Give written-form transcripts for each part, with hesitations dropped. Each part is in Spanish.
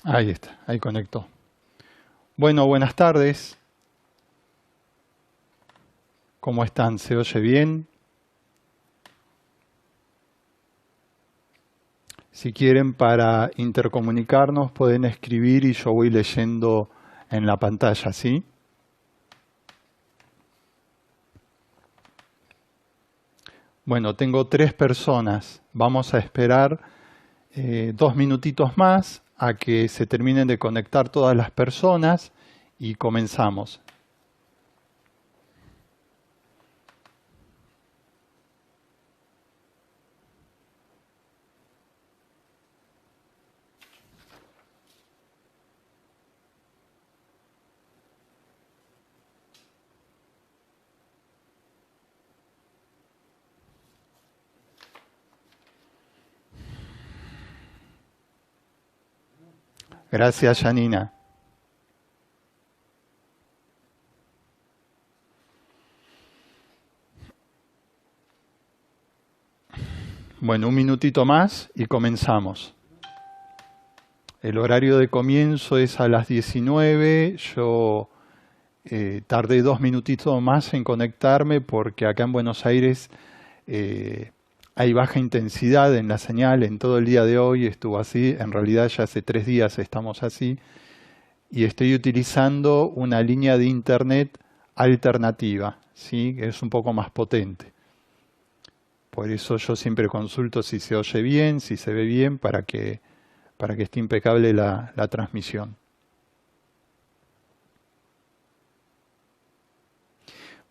Ahí está, ahí conectó. Bueno, buenas tardes. ¿Cómo están? ¿Se oye bien? Si quieren, para intercomunicarnos, pueden escribir y yo voy leyendo en la pantalla, ¿sí? Bueno, tengo 3 personas. Vamos a esperar 2 minutitos más a que se terminen de conectar todas las personas y comenzamos. Gracias, Janina. Bueno, un minutito más y comenzamos. El horario de comienzo es a las 19. Yo tardé 2 minutitos más en conectarme porque acá en Buenos Aires hay baja intensidad en la señal. En todo el día de hoy estuvo así. En realidad ya hace 3 días estamos así. Y estoy utilizando una línea de internet alternativa, ¿sí? Que es un poco más potente. Por eso yo siempre consulto si se oye bien, si se ve bien, para que esté impecable la transmisión.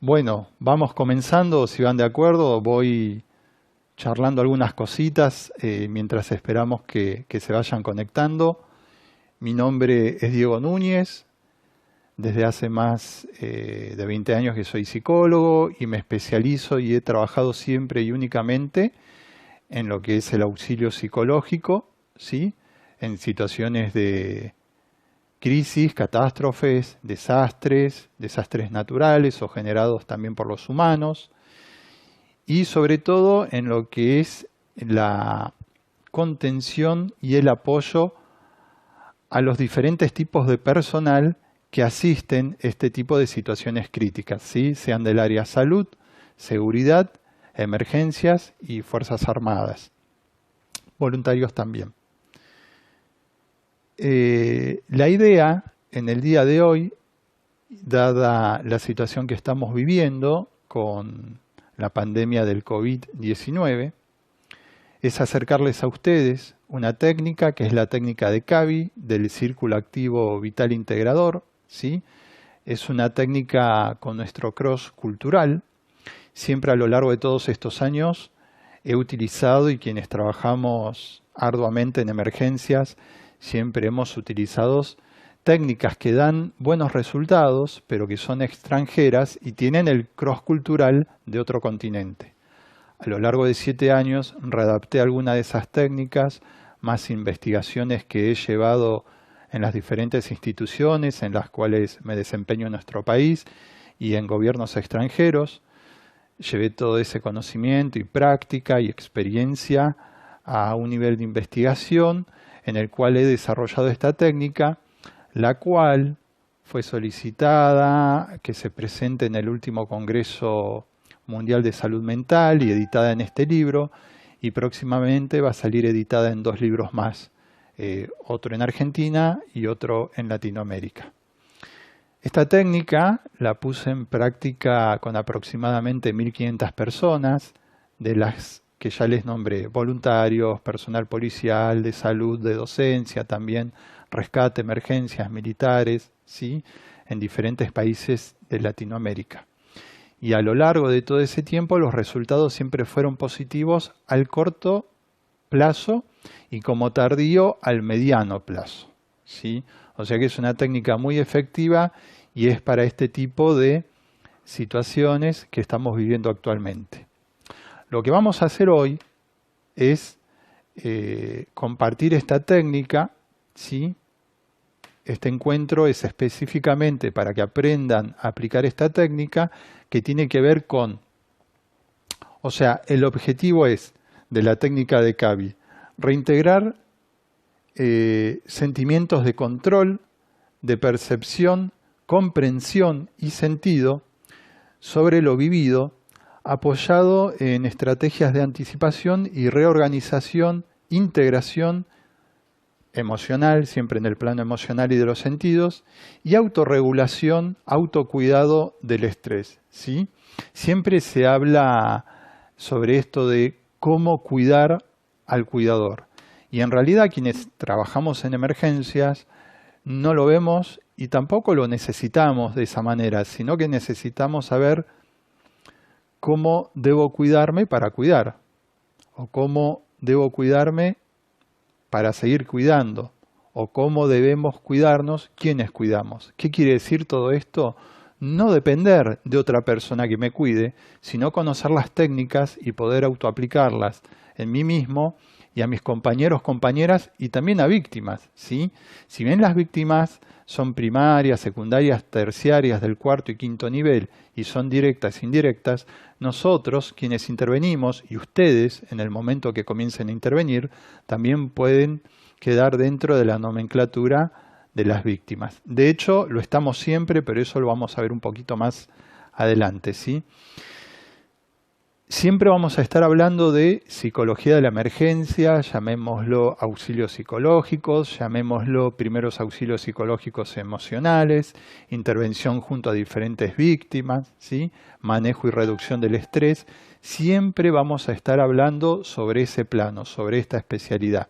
Bueno, vamos comenzando, si van de acuerdo, voy charlando algunas cositas mientras esperamos que se vayan conectando. Mi nombre es Diego Núñez, desde hace más de 20 años que soy psicólogo y me especializo y he trabajado siempre y únicamente en lo que es el auxilio psicológico, ¿sí? En situaciones de crisis, catástrofes, desastres naturales o generados también por los humanos, y sobre todo en lo que es la contención y el apoyo a los diferentes tipos de personal que asisten este tipo de situaciones críticas, ¿sí? Sean del área salud, seguridad, emergencias y fuerzas armadas, voluntarios también. La idea en el día de hoy, dada la situación que estamos viviendo con la pandemia del COVID-19, es acercarles a ustedes una técnica que es la técnica de CAVI, del Círculo Activo Vital Integrador, ¿sí? Es una técnica con nuestro cross cultural. Siempre a lo largo de todos estos años he utilizado, y quienes trabajamos arduamente en emergencias, siempre hemos utilizado técnicas que dan buenos resultados, pero que son extranjeras y tienen el cross cultural de otro continente. A lo largo de 7 años readapté algunas de esas técnicas, más investigaciones que he llevado en las diferentes instituciones en las cuales me desempeño en nuestro país y en gobiernos extranjeros. Llevé todo ese conocimiento y práctica y experiencia a un nivel de investigación en el cual he desarrollado esta técnica, la cual fue solicitada que se presente en el último Congreso Mundial de Salud Mental y editada en este libro, y próximamente va a salir editada en 2 libros más, otro en Argentina y otro en Latinoamérica. Esta técnica la puse en práctica con aproximadamente 1.500 personas, de las que ya les nombré: voluntarios, personal policial, de salud, de docencia, también rescate, emergencias, militares, ¿sí? En diferentes países de Latinoamérica. Y a lo largo de todo ese tiempo los resultados siempre fueron positivos al corto plazo y como tardío al mediano plazo, ¿sí? O sea que es una técnica muy efectiva y es para este tipo de situaciones que estamos viviendo actualmente. Lo que vamos a hacer hoy es compartir esta técnica, ¿sí? Este encuentro es específicamente para que aprendan a aplicar esta técnica, que tiene que ver con, o sea, el objetivo es de la técnica de CAVI, reintegrar sentimientos de control, de percepción, comprensión y sentido sobre lo vivido, apoyado en estrategias de anticipación y reorganización, integración emocional, siempre en el plano emocional y de los sentidos, y autorregulación, autocuidado del estrés, ¿sí? Siempre se habla sobre esto de cómo cuidar al cuidador. Y en realidad quienes trabajamos en emergencias no lo vemos y tampoco lo necesitamos de esa manera, sino que necesitamos saber cómo debo cuidarme para cuidar, o cómo debo cuidarme para seguir cuidando, o cómo debemos cuidarnos, quiénes cuidamos. ¿Qué quiere decir todo esto? No depender de otra persona que me cuide, sino conocer las técnicas y poder autoaplicarlas en mí mismo y a mis compañeros, compañeras y también a víctimas, ¿sí? Si bien las víctimas son primarias, secundarias, terciarias del cuarto y quinto nivel y son directas e indirectas, nosotros, quienes intervenimos, y ustedes, en el momento que comiencen a intervenir, también pueden quedar dentro de la nomenclatura de las víctimas. De hecho, lo estamos siempre, pero eso lo vamos a ver un poquito más adelante, ¿sí? Siempre vamos a estar hablando de psicología de la emergencia, llamémoslo auxilios psicológicos, llamémoslo primeros auxilios psicológicos emocionales, intervención junto a diferentes víctimas, ¿sí? Manejo y reducción del estrés. Siempre vamos a estar hablando sobre ese plano, sobre esta especialidad.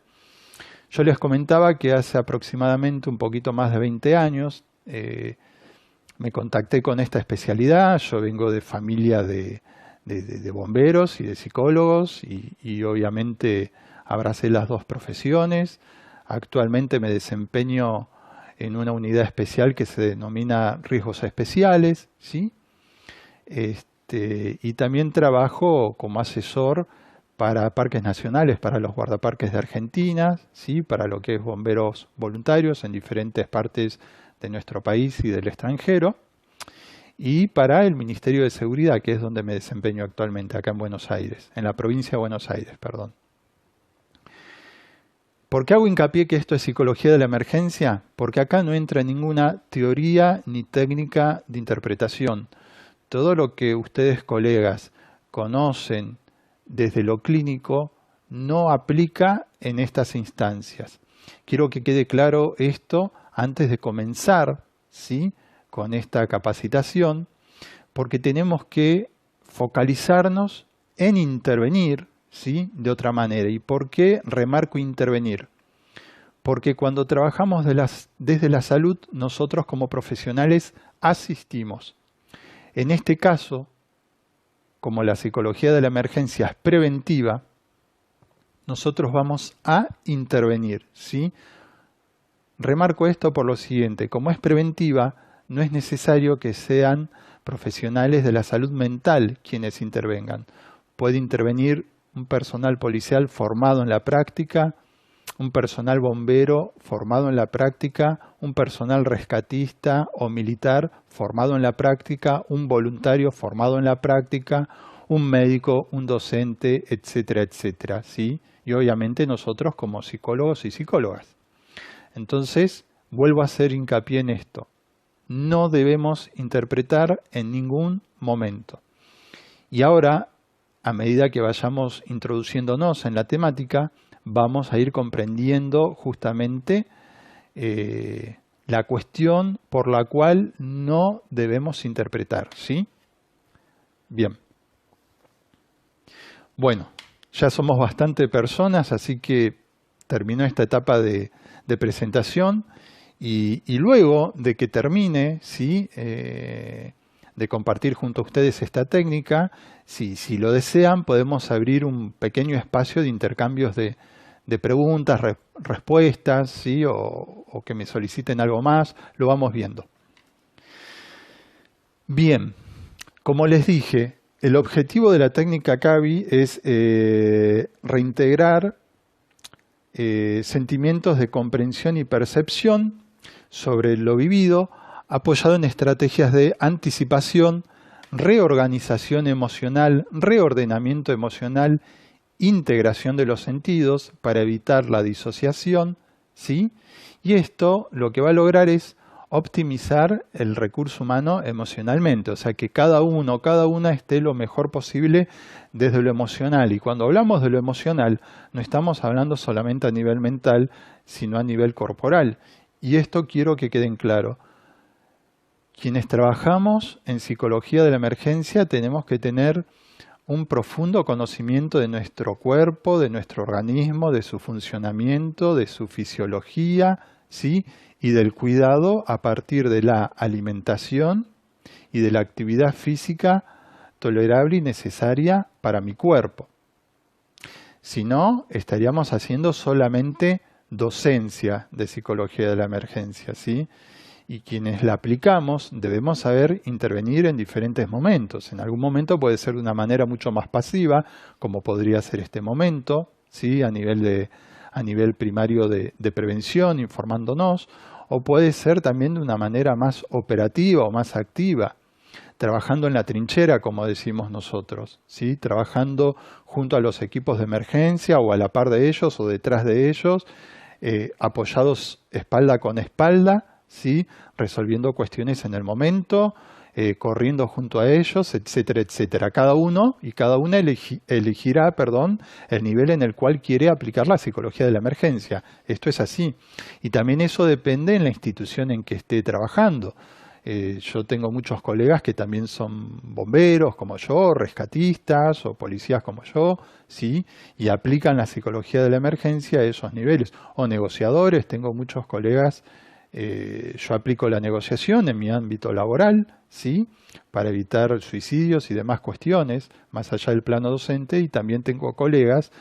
Yo les comentaba que hace aproximadamente un poquito más de 20 años me contacté con esta especialidad. Yo vengo de familia de bomberos y de psicólogos y obviamente abracé las dos profesiones. Actualmente me desempeño en una unidad especial que se denomina riesgos especiales, ¿sí? Y también trabajo como asesor para parques nacionales, para los guardaparques de Argentina, ¿sí? Para lo que es bomberos voluntarios en diferentes partes de nuestro país y del extranjero. Y para el Ministerio de Seguridad, que es donde me desempeño actualmente, acá en Buenos Aires, en la provincia de Buenos Aires, perdón. ¿Por qué hago hincapié que esto es psicología de la emergencia? Porque acá no entra ninguna teoría ni técnica de interpretación. Todo lo que ustedes, colegas, conocen desde lo clínico no aplica en estas instancias. Quiero que quede claro esto antes de comenzar, ¿sí?, con esta capacitación, porque tenemos que focalizarnos en intervenir, ¿sí?, de otra manera. ¿Y por qué remarco intervenir? Porque cuando trabajamos desde la salud, nosotros como profesionales asistimos. En este caso, como la psicología de la emergencia es preventiva, nosotros vamos a intervenir, ¿sí? Remarco esto por lo siguiente: como es preventiva, no es necesario que sean profesionales de la salud mental quienes intervengan. Puede intervenir un personal policial formado en la práctica, un personal bombero formado en la práctica, un personal rescatista o militar formado en la práctica, un voluntario formado en la práctica, un médico, un docente, etcétera, etcétera, ¿sí? Y obviamente nosotros como psicólogos y psicólogas. Entonces, vuelvo a hacer hincapié en esto. No debemos interpretar en ningún momento. Y ahora, a medida que vayamos introduciéndonos en la temática, vamos a ir comprendiendo justamente la cuestión por la cual no debemos interpretar, ¿sí? Bien. Bueno, ya somos bastante personas, así que terminó esta etapa de presentación. Y luego de que termine, ¿sí?, de compartir junto a ustedes esta técnica, si lo desean, podemos abrir un pequeño espacio de intercambios de preguntas, respuestas, ¿sí?, o que me soliciten algo más, lo vamos viendo. Bien, como les dije, el objetivo de la técnica CAVI es reintegrar sentimientos de comprensión y percepción sobre lo vivido, apoyado en estrategias de anticipación, reorganización emocional, reordenamiento emocional, integración de los sentidos para evitar la disociación, ¿sí? Y esto lo que va a lograr es optimizar el recurso humano emocionalmente, o sea, que cada uno, cada una esté lo mejor posible desde lo emocional. Y cuando hablamos de lo emocional, no estamos hablando solamente a nivel mental, sino a nivel corporal. Y esto quiero que queden claro. Quienes trabajamos en psicología de la emergencia tenemos que tener un profundo conocimiento de nuestro cuerpo, de nuestro organismo, de su funcionamiento, de su fisiología, ¿sí? Y del cuidado a partir de la alimentación y de la actividad física tolerable y necesaria para mi cuerpo. Si no, estaríamos haciendo solamente docencia de psicología de la emergencia, ¿sí? Y quienes la aplicamos debemos saber intervenir en diferentes momentos. En algún momento puede ser de una manera mucho más pasiva, como podría ser este momento, ¿sí? a nivel primario de prevención, informándonos, o puede ser también de una manera más operativa o más activa, trabajando en la trinchera, como decimos nosotros, ¿sí? Trabajando junto a los equipos de emergencia o a la par de ellos o detrás de ellos, apoyados espalda con espalda, ¿sí? Resolviendo cuestiones en el momento, corriendo junto a ellos, etcétera, etcétera. Cada uno y cada una elegirá, el nivel en el cual quiere aplicar la psicología de la emergencia. Esto es así. Y también eso depende en la institución en que esté trabajando. Yo tengo muchos colegas que también son bomberos como yo, rescatistas o policías como yo, ¿sí? Y aplican la psicología de la emergencia a esos niveles. O negociadores, tengo muchos colegas. Yo aplico la negociación en mi ámbito laboral, ¿sí? Para evitar suicidios y demás cuestiones, más allá del plano docente, y también tengo colegas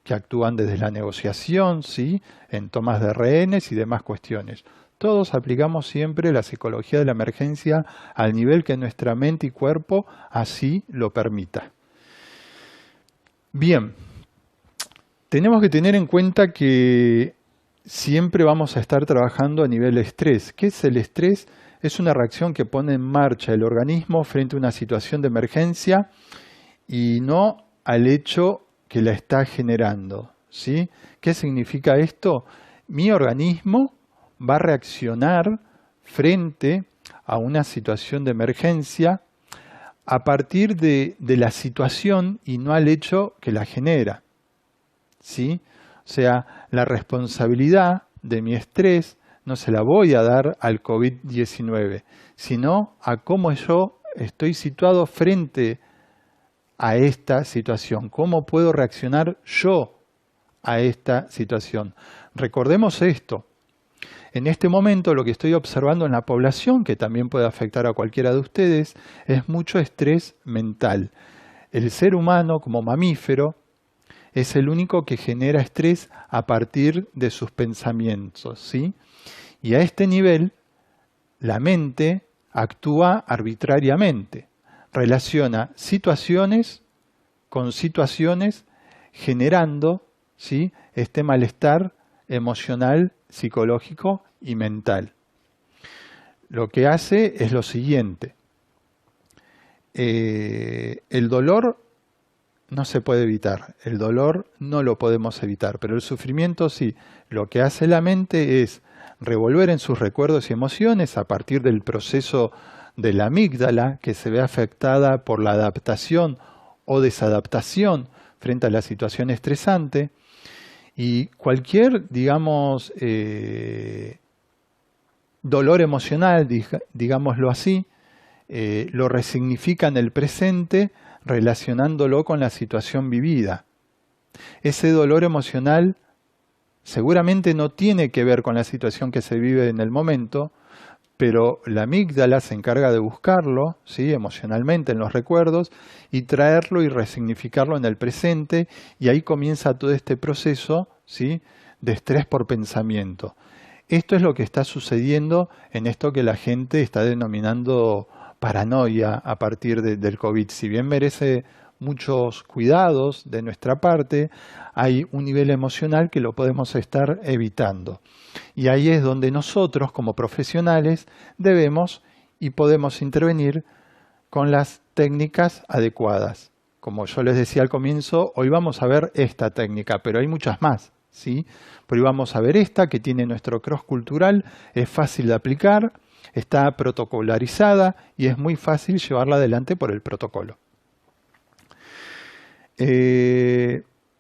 que actúan desde la negociación, ¿sí? En tomas de rehenes y demás cuestiones. Todos aplicamos siempre la psicología de la emergencia al nivel que nuestra mente y cuerpo así lo permita. Bien, tenemos que tener en cuenta que siempre vamos a estar trabajando a nivel estrés. ¿Qué es el estrés? Es una reacción que pone en marcha el organismo frente a una situación de emergencia y no al hecho que la está generando, ¿sí? ¿Qué significa esto? Mi organismo va a reaccionar frente a una situación de emergencia a partir de la situación y no al hecho que la genera, ¿sí? O sea, la responsabilidad de mi estrés no se la voy a dar al COVID-19, sino a cómo yo estoy situado frente a esta situación, cómo puedo reaccionar yo a esta situación. Recordemos esto. En este momento lo que estoy observando en la población, que también puede afectar a cualquiera de ustedes, es mucho estrés mental. El ser humano como mamífero es el único que genera estrés a partir de sus pensamientos, ¿sí? Y a este nivel, la mente actúa arbitrariamente, relaciona situaciones con situaciones, generando, ¿sí? Este malestar emocional, psicológico y mental. Lo que hace es lo siguiente. El dolor no se puede evitar, el dolor no lo podemos evitar, pero el sufrimiento sí. Lo que hace la mente es revolver en sus recuerdos y emociones a partir del proceso de la amígdala, que se ve afectada por la adaptación o desadaptación frente a la situación estresante, y cualquier, digamos, dolor emocional, digámoslo así, lo resignifica en el presente relacionándolo con la situación vivida. Ese dolor emocional seguramente no tiene que ver con la situación que se vive en el momento, pero la amígdala se encarga de buscarlo, ¿sí? Emocionalmente en los recuerdos y traerlo y resignificarlo en el presente, y ahí comienza todo este proceso, ¿sí? De estrés por pensamiento. Esto es lo que está sucediendo en esto que la gente está denominando paranoia a partir del COVID. Si bien merece muchos cuidados de nuestra parte, hay un nivel emocional que lo podemos estar evitando. Y ahí es donde nosotros, como profesionales, debemos y podemos intervenir con las técnicas adecuadas. Como yo les decía al comienzo, hoy vamos a ver esta técnica, pero hay muchas más, ¿sí? Pero vamos a ver esta que tiene nuestro cross cultural, es fácil de aplicar, está protocolarizada y es muy fácil llevarla adelante por el protocolo.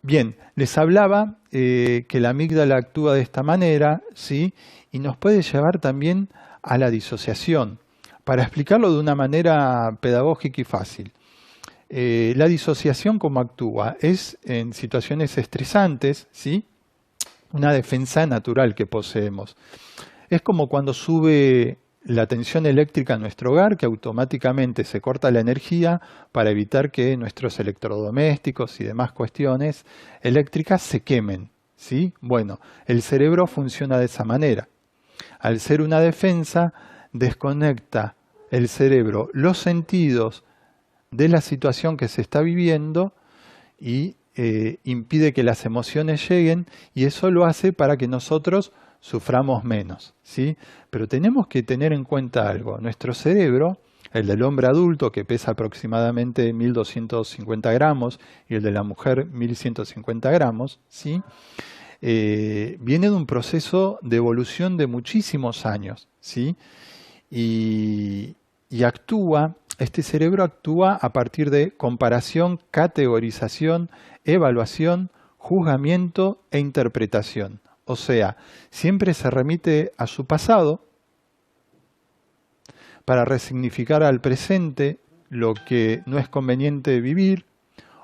Bien, les hablaba que la amígdala actúa de esta manera, ¿sí? Y nos puede llevar también a la disociación. Para explicarlo de una manera pedagógica y fácil. La disociación, ¿cómo actúa? Es en situaciones estresantes, ¿sí? Una defensa natural que poseemos. Es como cuando sube la tensión eléctrica en nuestro hogar, que automáticamente se corta la energía para evitar que nuestros electrodomésticos y demás cuestiones eléctricas se quemen, ¿sí? Bueno, el cerebro funciona de esa manera. Al ser una defensa, desconecta el cerebro los sentidos de la situación que se está viviendo y impide que las emociones lleguen, y eso lo hace para que nosotros suframos menos, ¿sí? Pero tenemos que tener en cuenta algo. Nuestro cerebro, el del hombre adulto, que pesa aproximadamente 1.250 gramos, y el de la mujer 1.150 gramos, ¿sí? Viene de un proceso de evolución de muchísimos años, ¿sí? Y actúa, este cerebro actúa a partir de comparación, categorización, evaluación, juzgamiento e interpretación. O sea, siempre se remite a su pasado para resignificar al presente lo que no es conveniente vivir,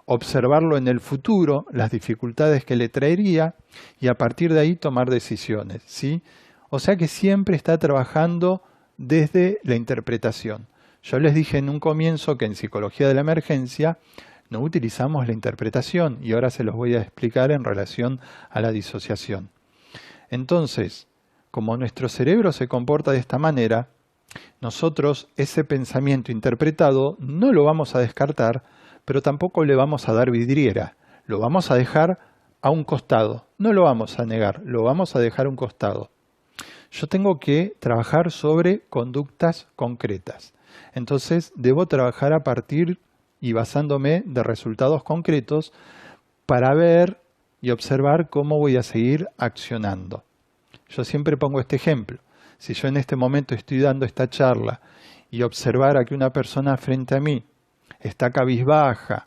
observarlo en el futuro, las dificultades que le traería, y a partir de ahí tomar decisiones, ¿sí? O sea que siempre está trabajando desde la interpretación. Yo les dije en un comienzo que en psicología de la emergencia no utilizamos la interpretación, y ahora se los voy a explicar en relación a la disociación. Entonces, como nuestro cerebro se comporta de esta manera, nosotros ese pensamiento interpretado no lo vamos a descartar, pero tampoco le vamos a dar vidriera. Lo vamos a dejar a un costado. No lo vamos a negar, lo vamos a dejar a un costado. Yo tengo que trabajar sobre conductas concretas. Entonces, debo trabajar a partir y basándome de resultados concretos para ver y observar cómo voy a seguir accionando. Yo siempre pongo este ejemplo. Si yo en este momento estoy dando esta charla y observara que una persona frente a mí está cabizbaja,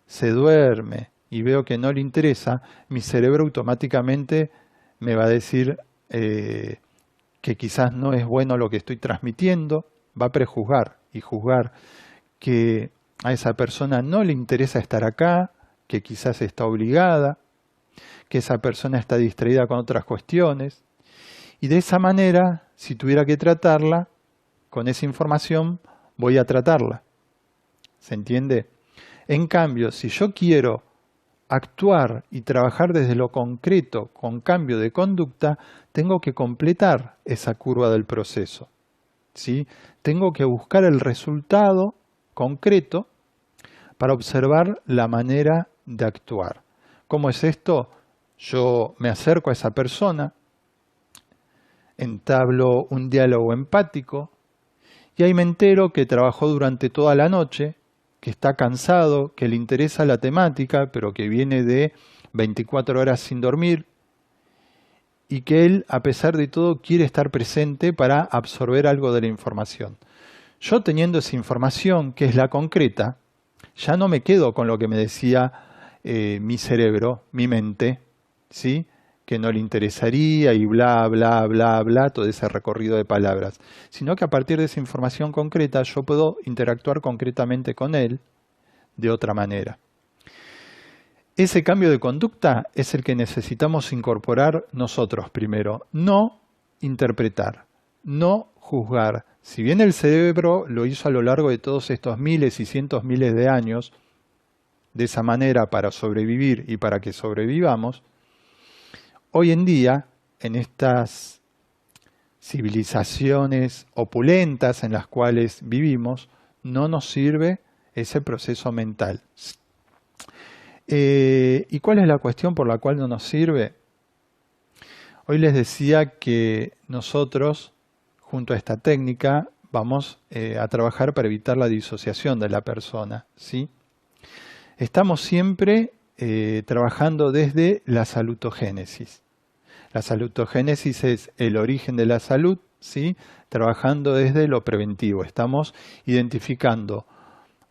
se duerme y veo que no le interesa, mi cerebro automáticamente me va a decir que quizás no es bueno lo que estoy transmitiendo, va a prejuzgar y juzgar que a esa persona no le interesa estar acá, que quizás está obligada, que esa persona está distraída con otras cuestiones. Y de esa manera, si tuviera que tratarla, con esa información voy a tratarla. ¿Se entiende? En cambio, si yo quiero actuar y trabajar desde lo concreto con cambio de conducta, tengo que completar esa curva del proceso, ¿sí? Tengo que buscar el resultado concreto para observar la manera de actuar. ¿Cómo es esto? Yo me acerco a esa persona, entablo un diálogo empático y ahí me entero que trabajó durante toda la noche, que está cansado, que le interesa la temática, pero que viene de 24 horas sin dormir y que él, a pesar de todo, quiere estar presente para absorber algo de la información. Yo teniendo esa información, que es la concreta, ya no me quedo con lo que me decía mi cerebro, mi mente, ¿sí? Que no le interesaría y bla, bla, bla, bla, todo ese recorrido de palabras, sino que a partir de esa información concreta yo puedo interactuar concretamente con él de otra manera. Ese cambio de conducta es el que necesitamos incorporar nosotros primero, no interpretar, no juzgar. Si bien el cerebro lo hizo a lo largo de todos estos miles y cientos miles de años, de esa manera para sobrevivir y para que sobrevivamos, hoy en día, en estas civilizaciones opulentas en las cuales vivimos, no nos sirve ese proceso mental. ¿Y cuál es la cuestión por la cual no nos sirve? Hoy les decía que nosotros, junto a esta técnica, vamos a trabajar para evitar la disociación de la persona, ¿sí? Estamos siempre trabajando desde la salutogénesis. La salutogénesis es el origen de la salud, ¿sí? Trabajando desde lo preventivo. Estamos identificando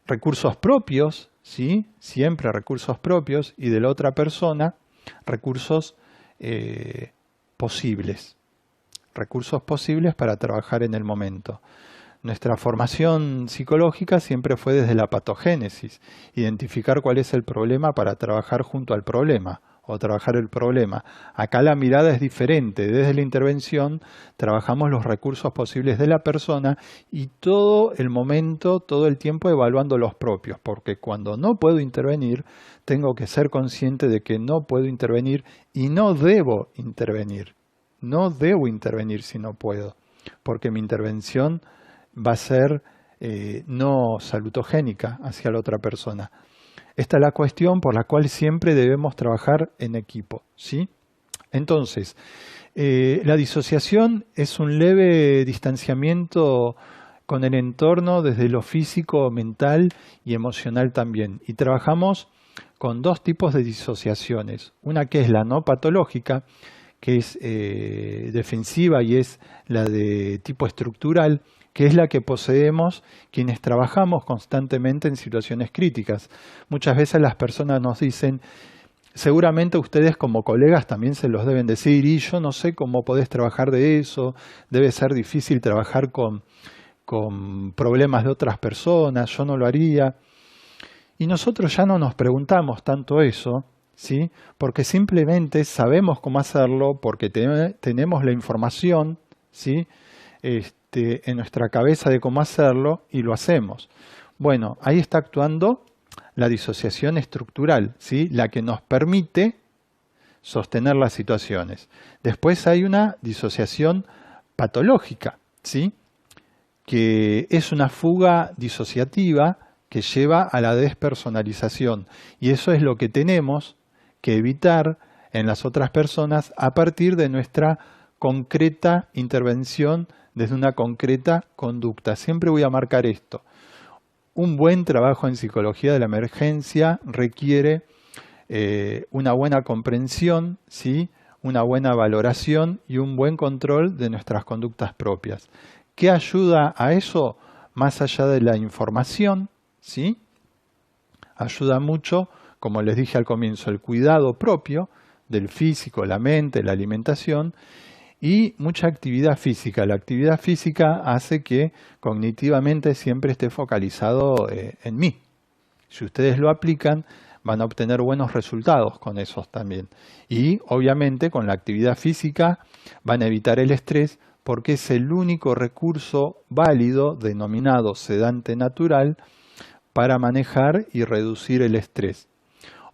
recursos propios, ¿sí? Siempre recursos propios, y de la otra persona recursos posibles. Recursos posibles para trabajar en el momento. Nuestra formación psicológica siempre fue desde la patogénesis, identificar cuál es el problema para trabajar junto al problema o trabajar el problema. Acá la mirada es diferente, desde la intervención trabajamos los recursos posibles de la persona y todo el momento, todo el tiempo evaluando los propios, porque cuando no puedo intervenir, tengo que ser consciente de que no puedo intervenir y no debo intervenir. No debo intervenir si no puedo, porque mi intervención va a ser no salutogénica hacia la otra persona. Esta es la cuestión por la cual siempre debemos trabajar en equipo, ¿sí? Entonces, la disociación es un leve distanciamiento con el entorno desde lo físico, mental y emocional también. Y trabajamos con dos tipos de disociaciones. Una que es la no patológica, que es defensiva y es la de tipo estructural, que es la que poseemos quienes trabajamos constantemente en situaciones críticas. Muchas veces las personas nos dicen, seguramente ustedes como colegas también se los deben decir, y yo no sé cómo podés trabajar de eso, debe ser difícil trabajar con problemas de otras personas, yo no lo haría. Y nosotros ya no nos preguntamos tanto eso, ¿sí? Porque simplemente sabemos cómo hacerlo, porque tenemos la información, ¿sí? En nuestra cabeza de cómo hacerlo y lo hacemos. Bueno, ahí está actuando la disociación estructural, ¿sí? La que nos permite sostener las situaciones. Después hay una disociación patológica, ¿sí? Que es una fuga disociativa que lleva a la despersonalización. Y eso es lo que tenemos que evitar en las otras personas a partir de nuestra concreta intervención desde una concreta conducta. Siempre voy a marcar esto. Un buen trabajo en psicología de la emergencia requiere una buena comprensión, ¿sí? Una buena valoración y un buen control de nuestras conductas propias. ¿Qué ayuda a eso? Más allá de la información, ¿sí? Ayuda mucho, como les dije al comienzo, el cuidado propio del físico, la mente, la alimentación, y mucha actividad física. La actividad física hace que cognitivamente siempre esté focalizado en mí. Si ustedes lo aplican, van a obtener buenos resultados con esos también. Y obviamente con la actividad física van a evitar el estrés porque es el único recurso válido denominado sedante natural para manejar y reducir el estrés.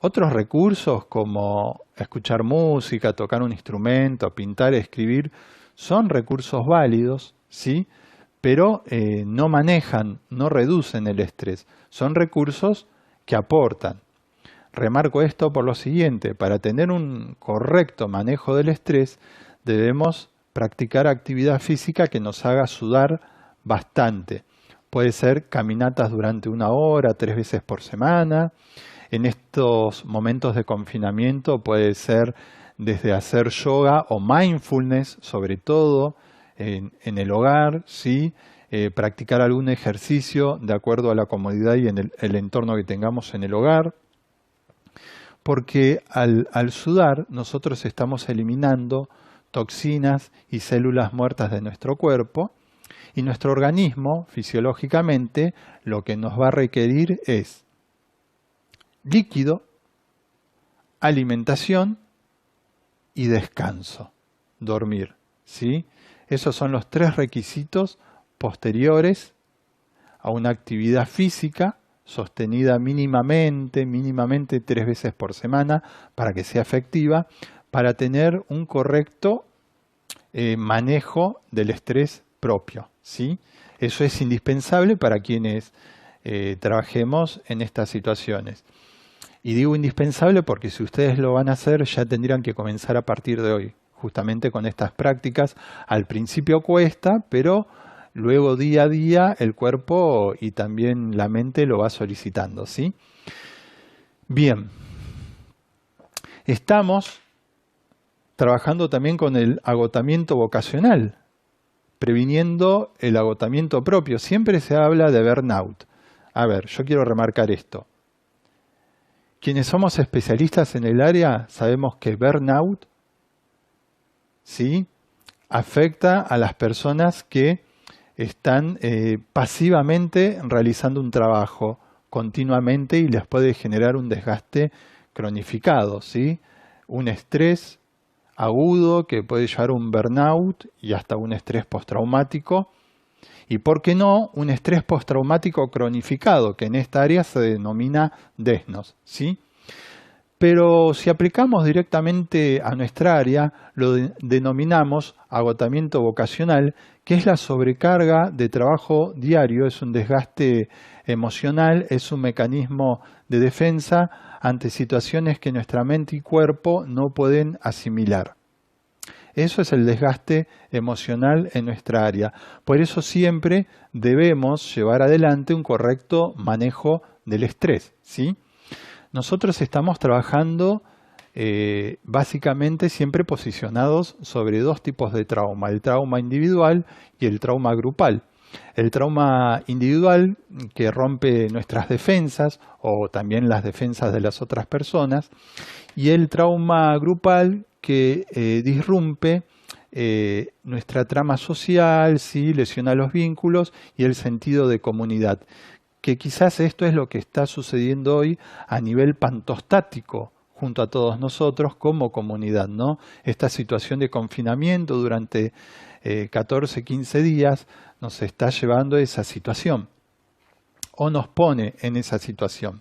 Otros recursos como escuchar música, tocar un instrumento, pintar, escribir, son recursos válidos, ¿sí? Pero no manejan, no reducen el estrés. Son recursos que aportan. Remarco esto por lo siguiente, para tener un correcto manejo del estrés debemos practicar actividad física que nos haga sudar bastante. Puede ser caminatas durante 1 hora, 3 veces por semana. En estos momentos de confinamiento puede ser desde hacer yoga o mindfulness, sobre todo en el hogar, ¿sí? Practicar algún ejercicio de acuerdo a la comodidad y en el entorno que tengamos en el hogar. Porque al sudar nosotros estamos eliminando toxinas y células muertas de nuestro cuerpo y nuestro organismo fisiológicamente lo que nos va a requerir es líquido, alimentación y descanso, dormir, ¿sí? Esos son los 3 requisitos posteriores a una actividad física sostenida mínimamente 3 veces por semana para que sea efectiva, para tener un correcto manejo del estrés propio, ¿sí? Eso es indispensable para quienes trabajemos en estas situaciones. Y digo indispensable porque si ustedes lo van a hacer ya tendrían que comenzar a partir de hoy, justamente con estas prácticas. Al principio cuesta, pero luego día a día el cuerpo y también la mente lo va solicitando, ¿sí? Bien, Estamos trabajando también con el agotamiento vocacional, previniendo el agotamiento propio. Siempre se habla de burnout. A ver, yo quiero remarcar esto. Quienes somos especialistas en el área sabemos que burnout, ¿sí?, afecta a las personas que están pasivamente realizando un trabajo continuamente y les puede generar un desgaste cronificado, ¿sí? Un estrés agudo que puede llevar a un burnout y hasta un estrés postraumático. Y por qué no, un estrés postraumático cronificado, que en esta área se denomina DESNOS, ¿sí? Pero si aplicamos directamente a nuestra área, lo denominamos agotamiento vocacional, que es la sobrecarga de trabajo diario, es un desgaste emocional, es un mecanismo de defensa ante situaciones que nuestra mente y cuerpo no pueden asimilar. Eso es el desgaste emocional en nuestra área. Por eso siempre debemos llevar adelante un correcto manejo del estrés, ¿sí? Nosotros estamos trabajando básicamente siempre posicionados sobre dos tipos de trauma, el trauma individual y el trauma grupal. El trauma individual que rompe nuestras defensas o también las defensas de las otras personas y el trauma grupal que disrumpe nuestra trama social, ¿sí?, lesiona los vínculos y el sentido de comunidad. Que quizás esto es lo que está sucediendo hoy a nivel pantostático junto a todos nosotros como comunidad, ¿no? Esta situación de confinamiento durante 14, 15 días nos está llevando a esa situación o nos pone en esa situación.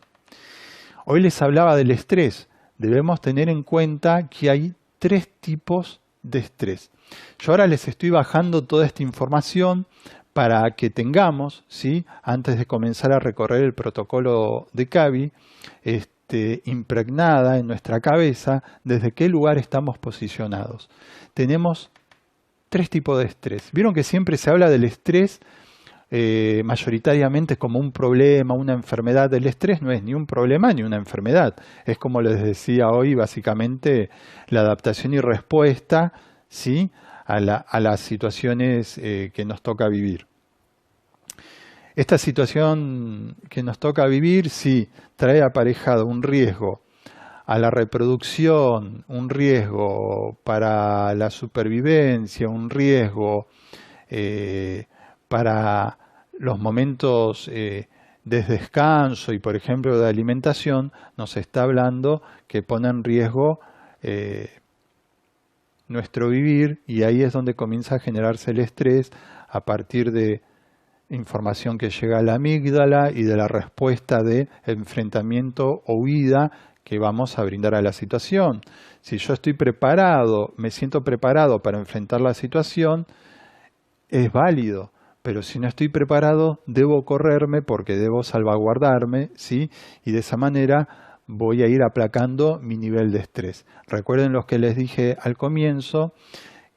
Hoy les hablaba del estrés. Debemos tener en cuenta que hay 3 tipos de estrés. Yo ahora les estoy bajando toda esta información para que tengamos, ¿sí?, antes de comenzar a recorrer el protocolo de CABI, impregnada en nuestra cabeza desde qué lugar estamos posicionados. Tenemos 3 tipos de estrés. Vieron que siempre se habla del estrés mayoritariamente como un problema, una enfermedad. El estrés no es ni un problema ni una enfermedad. Es como les decía hoy, básicamente la adaptación y respuesta, ¿sí?, a las situaciones que nos toca vivir. Esta situación que nos toca vivir, sí, trae aparejado un riesgo a la reproducción, un riesgo para la supervivencia, un riesgo para los momentos de descanso y, por ejemplo, de alimentación, nos está hablando que pone en riesgo nuestro vivir, y ahí es donde comienza a generarse el estrés a partir de información que llega a la amígdala y de la respuesta de enfrentamiento o huida que vamos a brindar a la situación. Si yo estoy preparado, me siento preparado para enfrentar la situación, es válido, pero si no estoy preparado, debo correrme porque debo salvaguardarme, ¿sí? Y de esa manera voy a ir aplacando mi nivel de estrés. Recuerden lo que les dije al comienzo,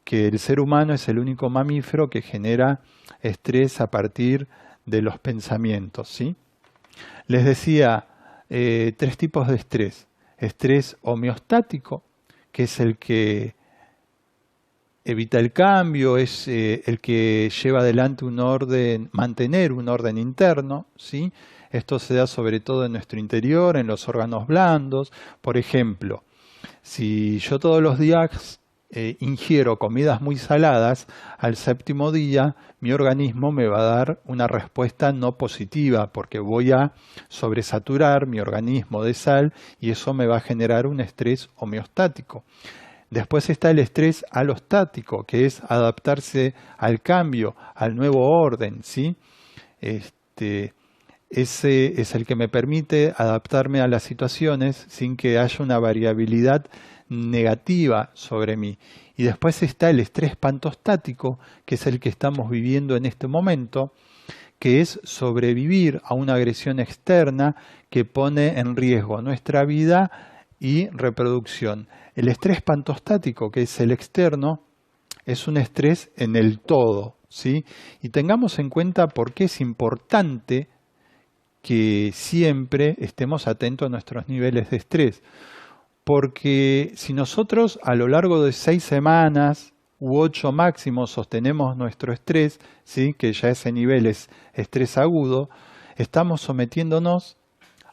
que el ser humano es el único mamífero que genera estrés a partir de los pensamientos, ¿sí? Les decía 3 tipos de estrés. Estrés homeostático, que es el que evita el cambio, es el que lleva adelante un orden, mantener un orden interno, ¿sí? Esto se da sobre todo en nuestro interior, en los órganos blandos. Por ejemplo, si yo todos los días ingiero comidas muy saladas, al 7º día mi organismo me va a dar una respuesta no positiva porque voy a sobresaturar mi organismo de sal y eso me va a generar un estrés homeostático. Después está el estrés alostático, que es adaptarse al cambio, al nuevo orden, ¿sí? Ese es el que me permite adaptarme a las situaciones sin que haya una variabilidad negativa sobre mí. Y después está el estrés pantostático, que es el que estamos viviendo en este momento, que es sobrevivir a una agresión externa que pone en riesgo nuestra vida y reproducción. El estrés pantostático, que es el externo, es un estrés en el todo, ¿sí? Y tengamos en cuenta por qué es importante que siempre estemos atentos a nuestros niveles de estrés. Porque si nosotros a lo largo de 6 semanas u 8 máximo sostenemos nuestro estrés, ¿sí? Que ya ese nivel es estrés agudo, estamos sometiéndonos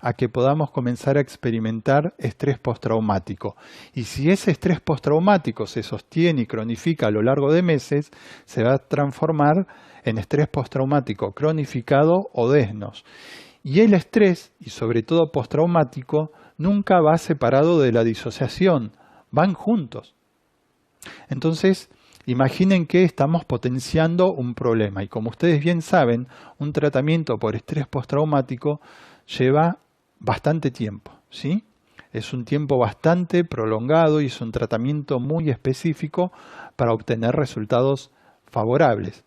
a que podamos comenzar a experimentar estrés postraumático. Y si ese estrés postraumático se sostiene y cronifica a lo largo de meses, se va a transformar en estrés postraumático cronificado o desnos. Y el estrés, y sobre todo postraumático, nunca va separado de la disociación, van juntos. Entonces, imaginen que estamos potenciando un problema y como ustedes bien saben, un tratamiento por estrés postraumático lleva bastante tiempo, ¿sí? Es un tiempo bastante prolongado y es un tratamiento muy específico para obtener resultados favorables.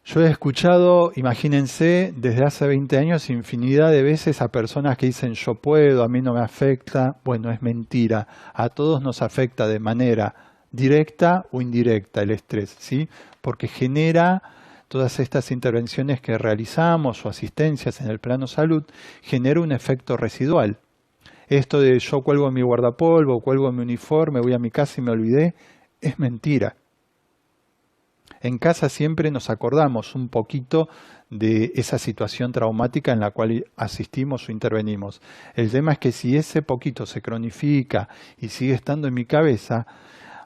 Yo he escuchado, imagínense, desde hace 20 años infinidad de veces a personas que dicen yo puedo, a mí no me afecta. Bueno, es mentira. A todos nos afecta de manera directa o indirecta el estrés, ¿sí? Porque genera todas estas intervenciones que realizamos o asistencias en el plano salud, genera un efecto residual. Esto de yo cuelgo mi guardapolvo, cuelgo mi uniforme, voy a mi casa y me olvidé, es mentira. En casa siempre nos acordamos un poquito de esa situación traumática en la cual asistimos o intervenimos. El tema es que si ese poquito se cronifica y sigue estando en mi cabeza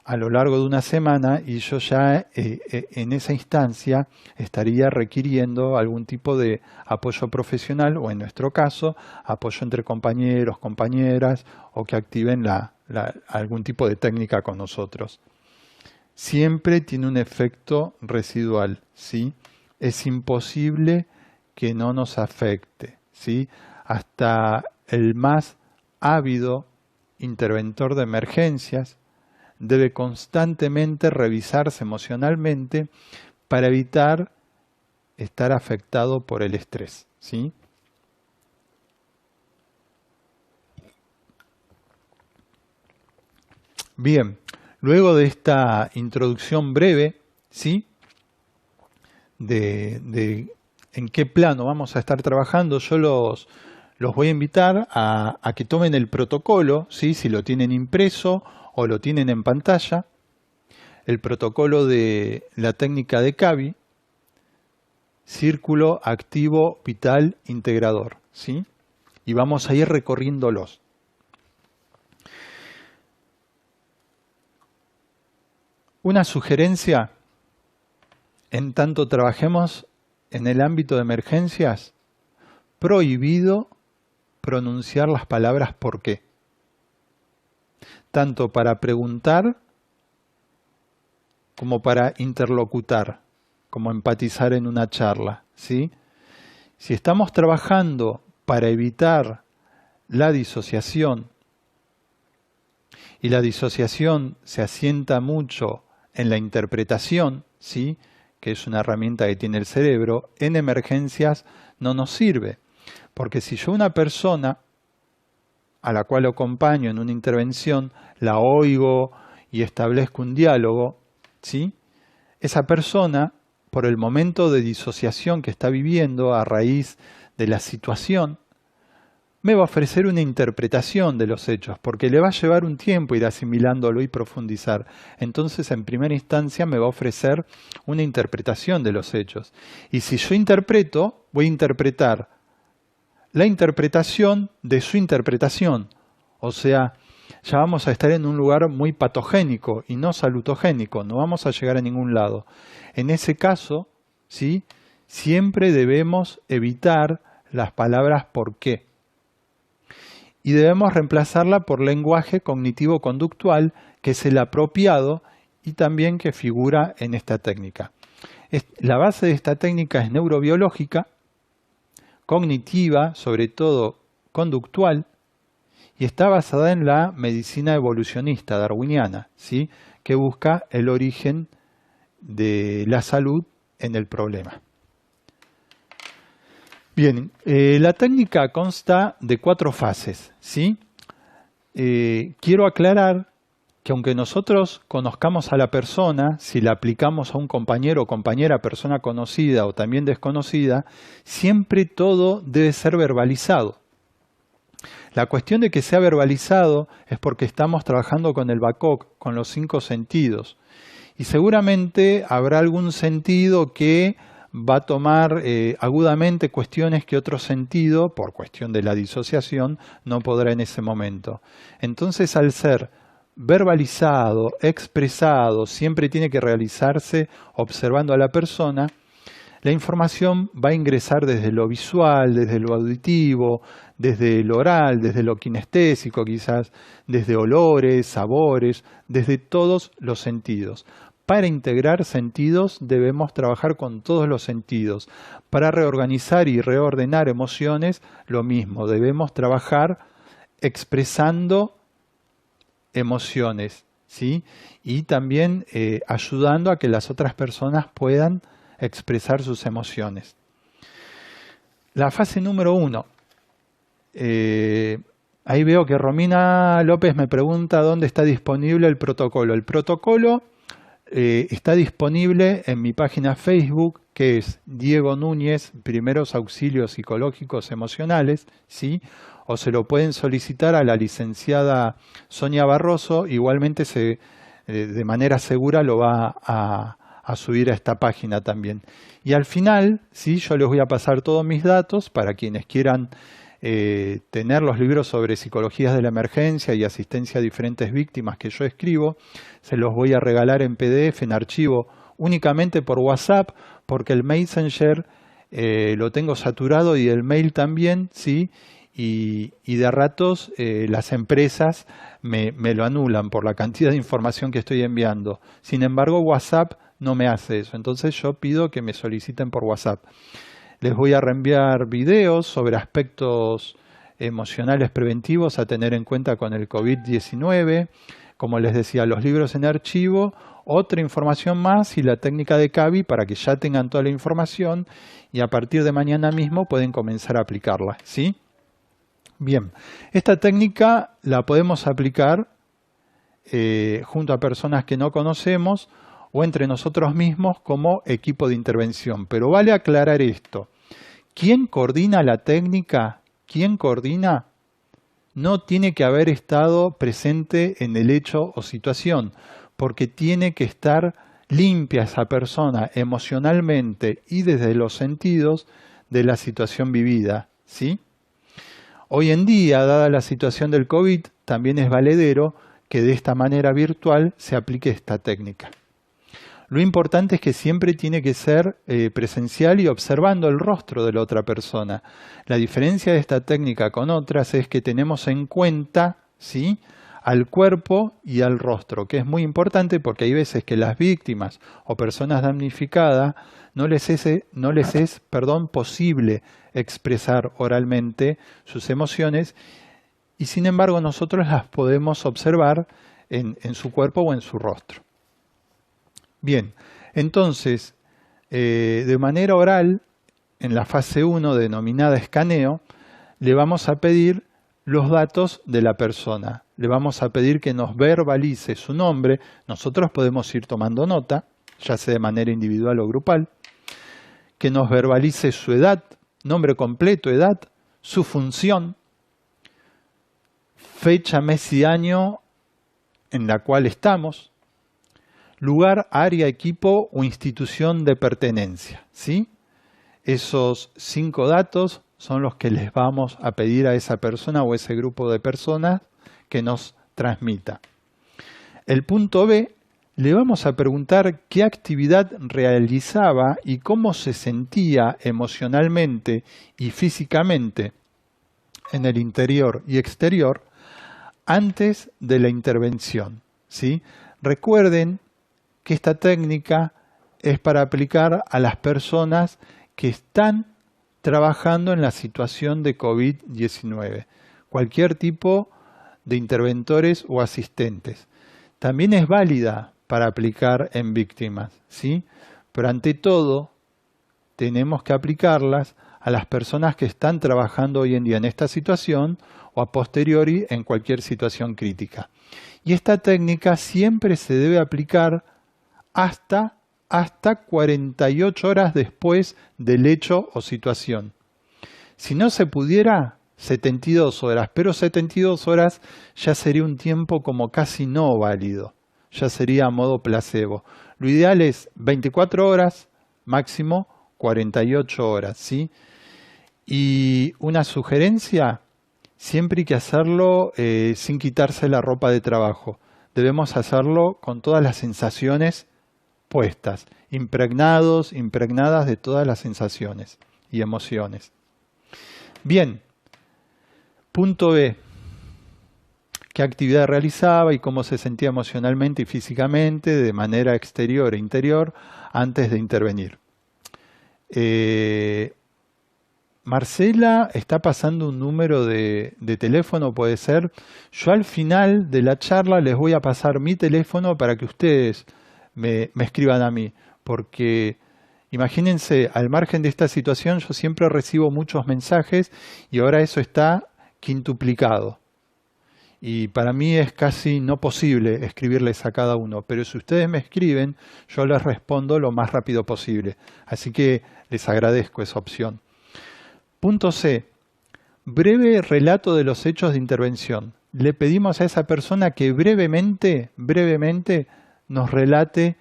a lo largo de una semana y yo ya en esa instancia estaría requiriendo algún tipo de apoyo profesional o en nuestro caso apoyo entre compañeros, compañeras o que activen algún tipo de técnica con nosotros. Siempre tiene un efecto residual, ¿sí? Es imposible que no nos afecte, ¿sí? Hasta el más ávido interventor de emergencias debe constantemente revisarse emocionalmente para evitar estar afectado por el estrés, ¿sí? Bien. Luego de esta introducción breve, ¿sí? de en qué plano vamos a estar trabajando, yo los voy a invitar a que tomen el protocolo, ¿sí? Si lo tienen impreso o lo tienen en pantalla, el protocolo de la técnica de CAVI, Círculo Activo Vital Integrador, ¿sí? Y vamos a ir recorriéndolos. Una sugerencia, en tanto trabajemos en el ámbito de emergencias, prohibido pronunciar las palabras ¿por qué? Tanto para preguntar como para interlocutar, como empatizar en una charla, ¿sí? Si estamos trabajando para evitar la disociación, y la disociación se asienta mucho en la interpretación, ¿sí? Que es una herramienta que tiene el cerebro, en emergencias no nos sirve. Porque si yo una persona a la cual acompaño en una intervención, la oigo y establezco un diálogo, ¿sí? Esa persona, por el momento de disociación que está viviendo a raíz de la situación, me va a ofrecer una interpretación de los hechos, porque le va a llevar un tiempo ir asimilándolo y profundizar. Entonces, en primera instancia, me va a ofrecer una interpretación de los hechos. Y si yo interpreto, voy a interpretar la interpretación de su interpretación. O sea, ya vamos a estar en un lugar muy patogénico y no salutogénico, no vamos a llegar a ningún lado. En ese caso, ¿sí? Siempre debemos evitar las palabras ¿por qué? Y debemos reemplazarla por lenguaje cognitivo-conductual, que es el apropiado y también que figura en esta técnica. La base de esta técnica es neurobiológica, cognitiva, sobre todo conductual, y está basada en la medicina evolucionista darwiniana, ¿sí? Que busca el origen de la salud en el problema. Bien, la técnica consta de 4 fases, ¿sí? Quiero aclarar que aunque nosotros conozcamos a la persona, si la aplicamos a un compañero o compañera, persona conocida o también desconocida, siempre todo debe ser verbalizado. La cuestión de que sea verbalizado es porque estamos trabajando con el BACOC, con los 5 sentidos. Y seguramente habrá algún sentido que va a tomar agudamente cuestiones que otro sentido, por cuestión de la disociación, no podrá en ese momento. Entonces, al ser verbalizado, expresado, siempre tiene que realizarse observando a la persona, la información va a ingresar desde lo visual, desde lo auditivo, desde lo oral, desde lo kinestésico quizás, desde olores, sabores, desde todos los sentidos. Para integrar sentidos debemos trabajar con todos los sentidos. Para reorganizar y reordenar emociones, lo mismo, debemos trabajar expresando emociones, ¿sí? Y también ayudando a que las otras personas puedan expresar sus emociones. La fase número 1. Ahí veo que Romina López me pregunta dónde está disponible el protocolo. El protocolo está disponible en mi página Facebook, que es Diego Núñez, Primeros Auxilios Psicológicos Emocionales, ¿sí? O se lo pueden solicitar a la licenciada Sonia Barroso, igualmente de manera segura lo va a subir a esta página también. Y al final, ¿sí? Yo les voy a pasar todos mis datos para quienes quieran tener los libros sobre psicologías de la emergencia y asistencia a diferentes víctimas que yo escribo. Se los voy a regalar en PDF, en archivo, únicamente por WhatsApp, porque el Messenger lo tengo saturado y el mail también, ¿sí? Y de ratos las empresas me lo anulan por la cantidad de información que estoy enviando. Sin embargo, WhatsApp no me hace eso. Entonces yo pido que me soliciten por WhatsApp. Les voy a reenviar videos sobre aspectos emocionales preventivos a tener en cuenta con el COVID-19. Como les decía, los libros en archivo, otra información más y la técnica de CAVI para que ya tengan toda la información y a partir de mañana mismo pueden comenzar a aplicarla, ¿sí? Bien, esta técnica la podemos aplicar junto a personas que no conocemos o entre nosotros mismos como equipo de intervención. Pero vale aclarar esto. ¿Quién coordina la técnica? ¿Quién coordina? No tiene que haber estado presente en el hecho o situación, porque tiene que estar limpia esa persona emocionalmente y desde los sentidos de la situación vivida, ¿sí? Hoy en día, dada la situación del COVID, también es valedero que de esta manera virtual se aplique esta técnica. Lo importante es que siempre tiene que ser presencial y observando el rostro de la otra persona. La diferencia de esta técnica con otras es que tenemos en cuenta, ¿sí?, al cuerpo y al rostro, que es muy importante porque hay veces que las víctimas o personas damnificadas no les es posible expresar oralmente sus emociones y sin embargo nosotros las podemos observar en su cuerpo o en su rostro. Bien, entonces, de manera oral, en la fase 1 denominada escaneo, le vamos a pedir los datos de la persona. Le vamos a pedir que nos verbalice su nombre. Nosotros podemos ir tomando nota, ya sea de manera individual o grupal. Que nos verbalice su edad, nombre completo, edad, su función, fecha, mes y año en la cual estamos, lugar, área, equipo o institución de pertenencia, ¿sí? Esos 5 datos son los que les vamos a pedir a esa persona o ese grupo de personas que nos transmita. El punto B, le vamos a preguntar qué actividad realizaba y cómo se sentía emocionalmente y físicamente en el interior y exterior antes de la intervención, ¿sí? Recuerden que esta técnica es para aplicar a las personas que están trabajando en la situación de COVID-19, cualquier tipo de interventores o asistentes. También es válida para aplicar en víctimas, ¿sí? Pero ante todo, tenemos que aplicarlas a las personas que están trabajando hoy en día en esta situación o a posteriori en cualquier situación crítica. Y esta técnica siempre se debe aplicar hasta 48 horas después del hecho o situación. Si no se pudiera, 72 horas, pero 72 horas ya sería un tiempo como casi no válido, ya sería a modo placebo. Lo ideal es 24 horas, máximo 48 horas, ¿sí? Y una sugerencia, siempre hay que hacerlo sin quitarse la ropa de trabajo. Debemos hacerlo con todas las sensaciones puestas, impregnados, impregnadas de todas las sensaciones y emociones. Bien, punto B. ¿Qué actividad realizaba y cómo se sentía emocionalmente y físicamente de manera exterior e interior antes de intervenir? Marcela está pasando un número de teléfono, puede ser. Yo al final de la charla les voy a pasar mi teléfono para que ustedes me escriban a mí, porque imagínense, al margen de esta situación yo siempre recibo muchos mensajes y ahora eso está quintuplicado. Y para mí es casi no posible escribirles a cada uno, pero si ustedes me escriben, yo les respondo lo más rápido posible. Así que les agradezco esa opción. Punto C. Breve relato de los hechos de intervención. Le pedimos a esa persona que brevemente nos relate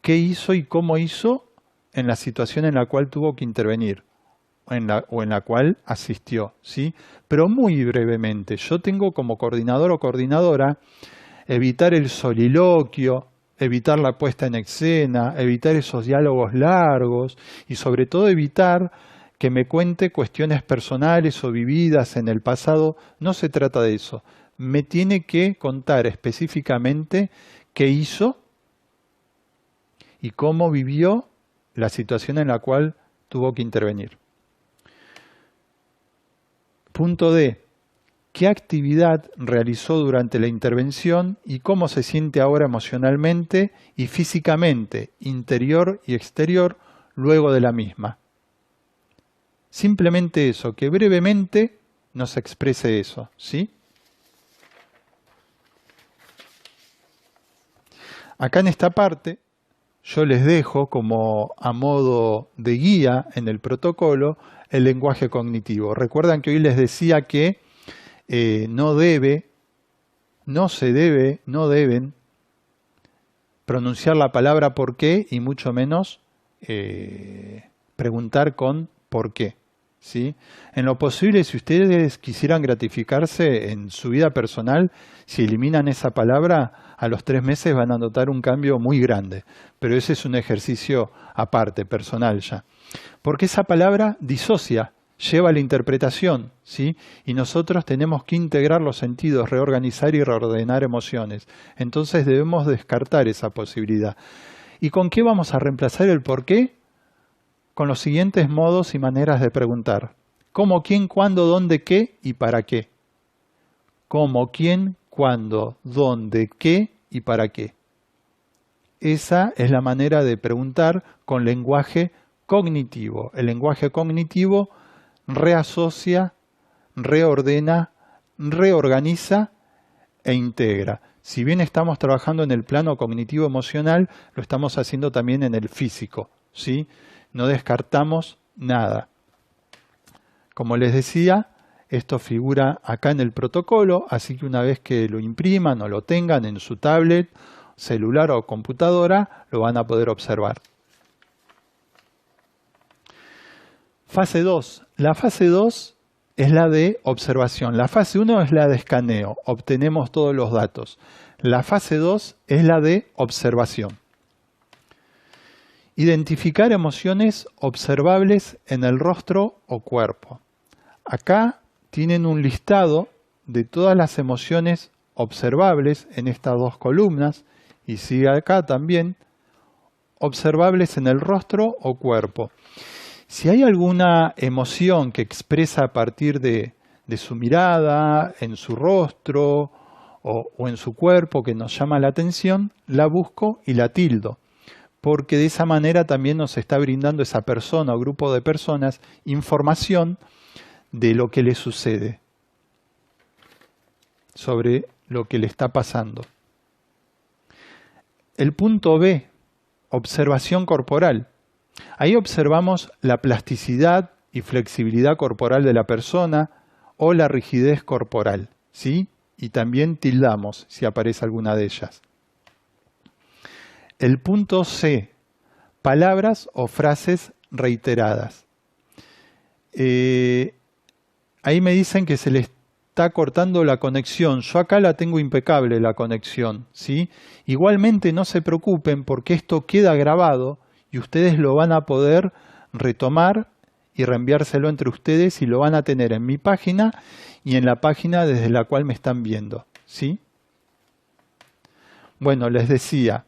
qué hizo y cómo hizo en la situación en la cual tuvo que intervenir o en la cual asistió, ¿sí? Pero muy brevemente. Yo tengo como coordinador o coordinadora evitar el soliloquio, evitar la puesta en escena, evitar esos diálogos largos y sobre todo evitar que me cuente cuestiones personales o vividas en el pasado. No se trata de eso. Me tiene que contar específicamente qué hizo y cómo vivió la situación en la cual tuvo que intervenir. Punto D. ¿Qué actividad realizó durante la intervención y cómo se siente ahora emocionalmente y físicamente, interior y exterior, luego de la misma? Simplemente eso, que brevemente nos exprese eso, ¿sí? Acá en esta parte yo les dejo como a modo de guía en el protocolo el lenguaje cognitivo. Recuerdan que hoy les decía que no deben pronunciar la palabra por qué y mucho menos preguntar con por qué. ¿Sí? En lo posible, si ustedes quisieran gratificarse en su vida personal, si eliminan esa palabra, a los 3 meses van a notar un cambio muy grande. Pero ese es un ejercicio aparte, personal ya. Porque esa palabra disocia, lleva a la interpretación, ¿sí? Y nosotros tenemos que integrar los sentidos, reorganizar y reordenar emociones. Entonces debemos descartar esa posibilidad. ¿Y con qué vamos a reemplazar el por qué? Con los siguientes modos y maneras de preguntar. ¿Cómo, quién, cuándo, dónde, qué y para qué? ¿Cómo, quién, cuándo, dónde, qué y para qué? Esa es la manera de preguntar con lenguaje cognitivo. El lenguaje cognitivo reasocia, reordena, reorganiza e integra. Si bien estamos trabajando en el plano cognitivo emocional, lo estamos haciendo también en el físico, ¿sí? No descartamos nada. Como les decía, esto figura acá en el protocolo, así que una vez que lo impriman o lo tengan en su tablet, celular o computadora, lo van a poder observar. Fase 2. La fase 2 es la de observación. La fase 1 es la de escaneo, obtenemos todos los datos. La fase 2 es la de observación. Identificar emociones observables en el rostro o cuerpo. Acá tienen un listado de todas las emociones observables en estas 2 columnas y sigue acá también, observables en el rostro o cuerpo. Si hay alguna emoción que expresa a partir de su mirada, en su rostro o en su cuerpo que nos llama la atención, la busco y la tildo. Porque de esa manera también nos está brindando esa persona o grupo de personas información de lo que le sucede, sobre lo que le está pasando. El punto B, observación corporal. Ahí observamos la plasticidad y flexibilidad corporal de la persona, o la rigidez corporal, ¿sí? Y también tildamos si aparece alguna de ellas. El punto C, palabras o frases reiteradas. Ahí me dicen que se le está cortando la conexión. Yo acá la tengo impecable la conexión, ¿sí? Igualmente no se preocupen porque esto queda grabado y ustedes lo van a poder retomar y reenviárselo entre ustedes y lo van a tener en mi página y en la página desde la cual me están viendo, ¿sí? Bueno, les decía,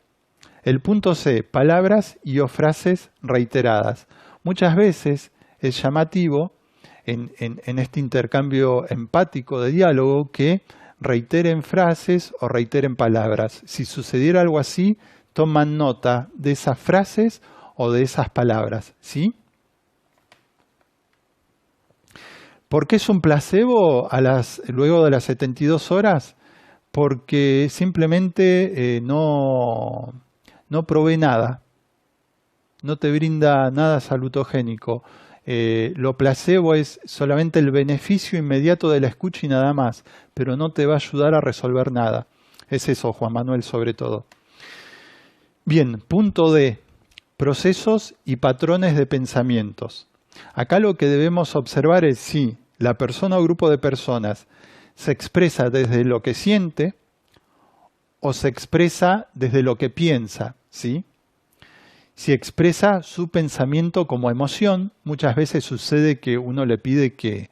el punto C, palabras y o frases reiteradas. Muchas veces es llamativo en este intercambio empático de diálogo que reiteren frases o reiteren palabras. Si sucediera algo así, toman nota de esas frases o de esas palabras, ¿sí? ¿Por qué es un placebo luego de las 72 horas? Porque simplemente no provee nada, no te brinda nada salutogénico. Lo placebo es solamente el beneficio inmediato de la escucha y nada más, pero no te va a ayudar a resolver nada. Es eso, Juan Manuel, sobre todo. Bien, punto D, procesos y patrones de pensamientos. Acá lo que debemos observar es si la persona o grupo de personas se expresa desde lo que siente o se expresa desde lo que piensa, ¿sí? Si expresa su pensamiento como emoción, muchas veces sucede que uno le pide que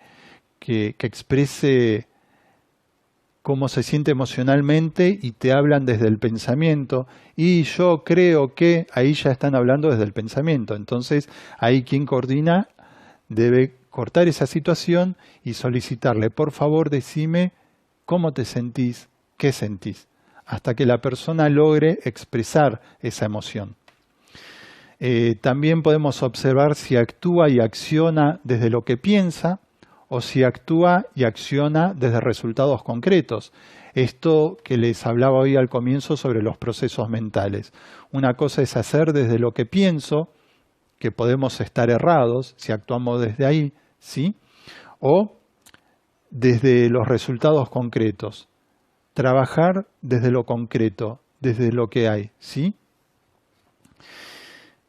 exprese cómo se siente emocionalmente y te hablan desde el pensamiento y yo creo que ahí ya están hablando desde el pensamiento. Entonces ahí quien coordina debe cortar esa situación y solicitarle, por favor, decime cómo te sentís, qué sentís, hasta que la persona logre expresar esa emoción. También podemos observar si actúa y acciona desde lo que piensa o si actúa y acciona desde resultados concretos. Esto que les hablaba hoy al comienzo sobre los procesos mentales. Una cosa es hacer desde lo que pienso, que podemos estar errados si actuamos desde ahí, ¿sí? O desde los resultados concretos. Trabajar desde lo concreto, desde lo que hay, ¿sí?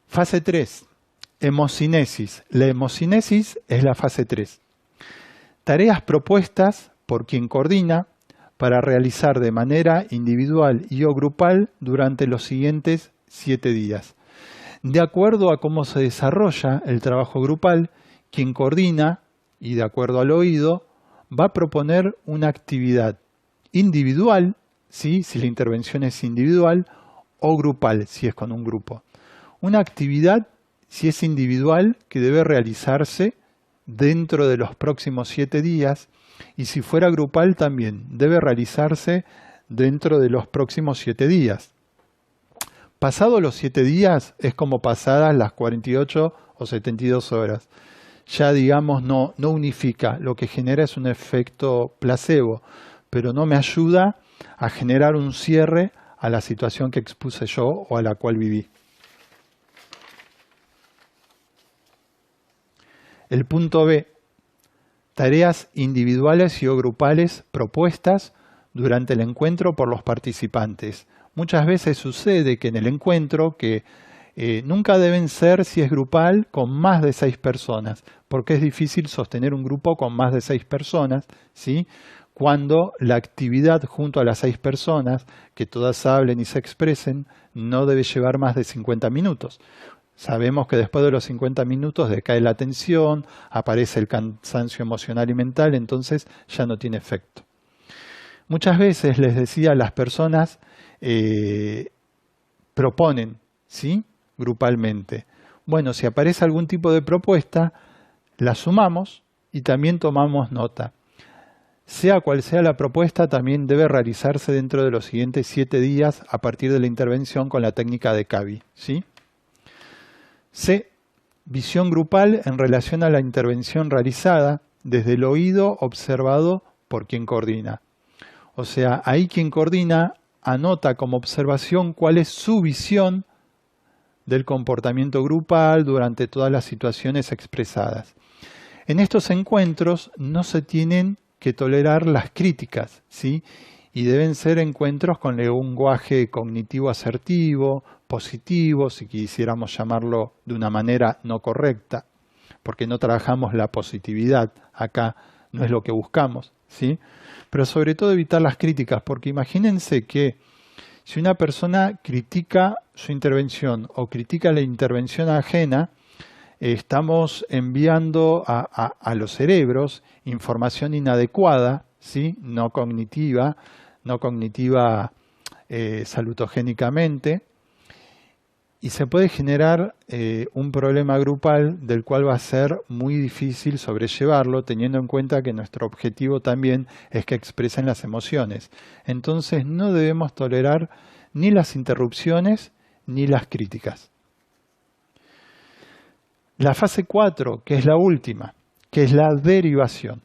Fase 3, hemocinesis. La hemocinesis es la fase 3. Tareas propuestas por quien coordina para realizar de manera individual y o grupal durante los siguientes 7 días. De acuerdo a cómo se desarrolla el trabajo grupal, quien coordina, y de acuerdo al oído, va a proponer una actividad individual, ¿sí? Si la intervención es individual, o grupal, si es con un grupo. Una actividad, si es individual, que debe realizarse dentro de los próximos 7 días, y si fuera grupal también debe realizarse dentro de los próximos 7 días. Pasados los 7 días es como pasadas las 48 o 72 horas. Ya digamos no unifica, lo que genera es un efecto placebo, pero no me ayuda a generar un cierre a la situación que expuse yo o a la cual viví. El punto B, tareas individuales y o grupales propuestas durante el encuentro por los participantes. Muchas veces sucede que en el encuentro, que nunca deben ser, si es grupal, con más de 6 personas, porque es difícil sostener un grupo con más de 6 personas, ¿sí? Cuando la actividad junto a las 6 personas, que todas hablen y se expresen, no debe llevar más de 50 minutos. Sabemos que después de los 50 minutos decae la atención, aparece el cansancio emocional y mental, entonces ya no tiene efecto. Muchas veces, les decía, las personas proponen, ¿sí? Grupalmente. Bueno, si aparece algún tipo de propuesta, la sumamos y también tomamos nota. Sea cual sea la propuesta, también debe realizarse dentro de los siguientes 7 días a partir de la intervención con la técnica de CAVI, ¿sí? C. Visión grupal en relación a la intervención realizada desde el oído observado por quien coordina. O sea, ahí quien coordina anota como observación cuál es su visión del comportamiento grupal durante todas las situaciones expresadas. En estos encuentros no se tienen que tolerar las críticas, ¿sí? Y deben ser encuentros con lenguaje cognitivo asertivo, positivo, si quisiéramos llamarlo de una manera no correcta, porque no trabajamos la positividad acá, no es lo que buscamos, ¿sí? Pero sobre todo evitar las críticas, porque imagínense que si una persona critica su intervención o critica la intervención ajena, estamos enviando a los cerebros información inadecuada, ¿sí? No cognitiva, salutogénicamente, y se puede generar un problema grupal del cual va a ser muy difícil sobrellevarlo, teniendo en cuenta que nuestro objetivo también es que expresen las emociones. Entonces no debemos tolerar ni las interrupciones ni las críticas. La fase 4, que es la última, que es la derivación.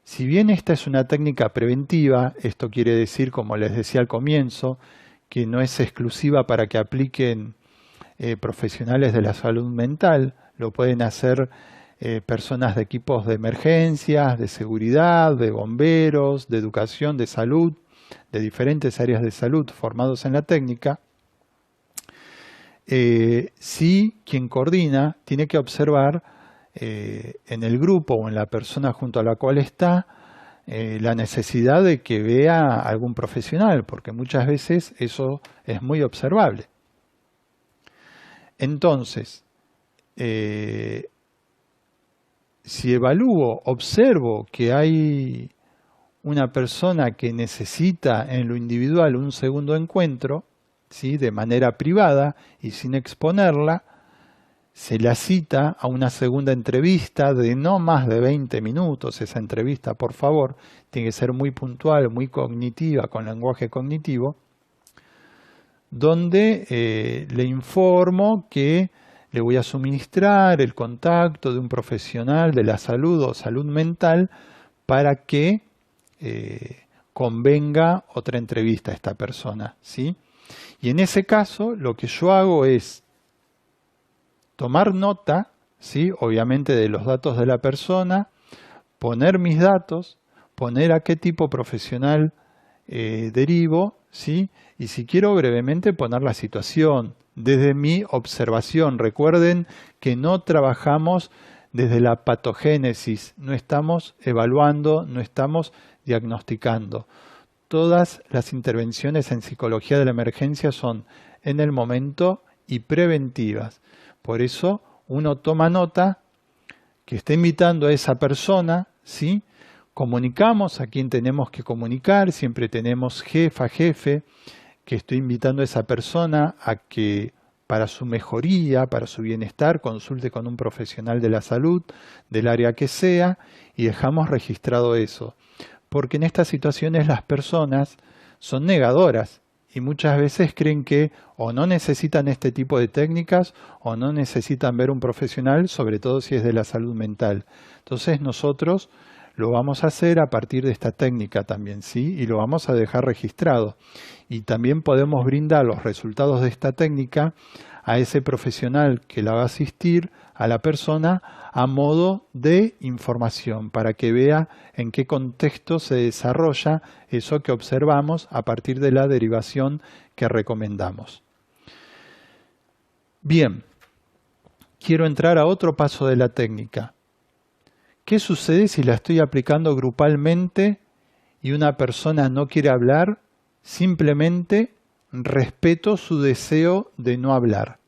Si bien esta es una técnica preventiva, esto quiere decir, como les decía al comienzo, que no es exclusiva para que apliquen profesionales de la salud mental, lo pueden hacer personas de equipos de emergencias, de seguridad, de bomberos, de educación, de salud, de diferentes áreas de salud formados en la técnica. Sí, quien coordina tiene que observar en el grupo o en la persona junto a la cual está la necesidad de que vea algún profesional, porque muchas veces eso es muy observable. Entonces, si observo que hay una persona que necesita en lo individual un segundo encuentro, ¿sí? De manera privada y sin exponerla, se la cita a una segunda entrevista de no más de 20 minutos. Esa entrevista, por favor, tiene que ser muy puntual, muy cognitiva, con lenguaje cognitivo, donde le informo que le voy a suministrar el contacto de un profesional de la salud o salud mental para que convenga otra entrevista a esta persona, ¿sí? Y en ese caso, lo que yo hago es tomar nota, ¿sí? Obviamente de los datos de la persona, poner mis datos, poner a qué tipo profesional derivo, ¿sí? Y si quiero brevemente poner la situación desde mi observación. Recuerden que no trabajamos desde la patogénesis, no estamos evaluando, no estamos diagnosticando. Todas las intervenciones en psicología de la emergencia son en el momento y preventivas. Por eso uno toma nota que está invitando a esa persona, ¿sí? Comunicamos a quien tenemos que comunicar, siempre tenemos jefa, jefe, que estoy invitando a esa persona a que para su mejoría, para su bienestar, consulte con un profesional de la salud, del área que sea, y dejamos registrado eso. Porque en estas situaciones las personas son negadoras y muchas veces creen que o no necesitan este tipo de técnicas o no necesitan ver un profesional, sobre todo si es de la salud mental. Entonces nosotros lo vamos a hacer a partir de esta técnica también, ¿sí? Y lo vamos a dejar registrado. Y también podemos brindar los resultados de esta técnica a ese profesional que la va a asistir a la persona a modo de información para que vea en qué contexto se desarrolla eso que observamos a partir de la derivación que recomendamos. Bien, quiero entrar a otro paso de la técnica. ¿Qué sucede si la estoy aplicando grupalmente y una persona no quiere hablar? Simplemente respeto su deseo de no hablar,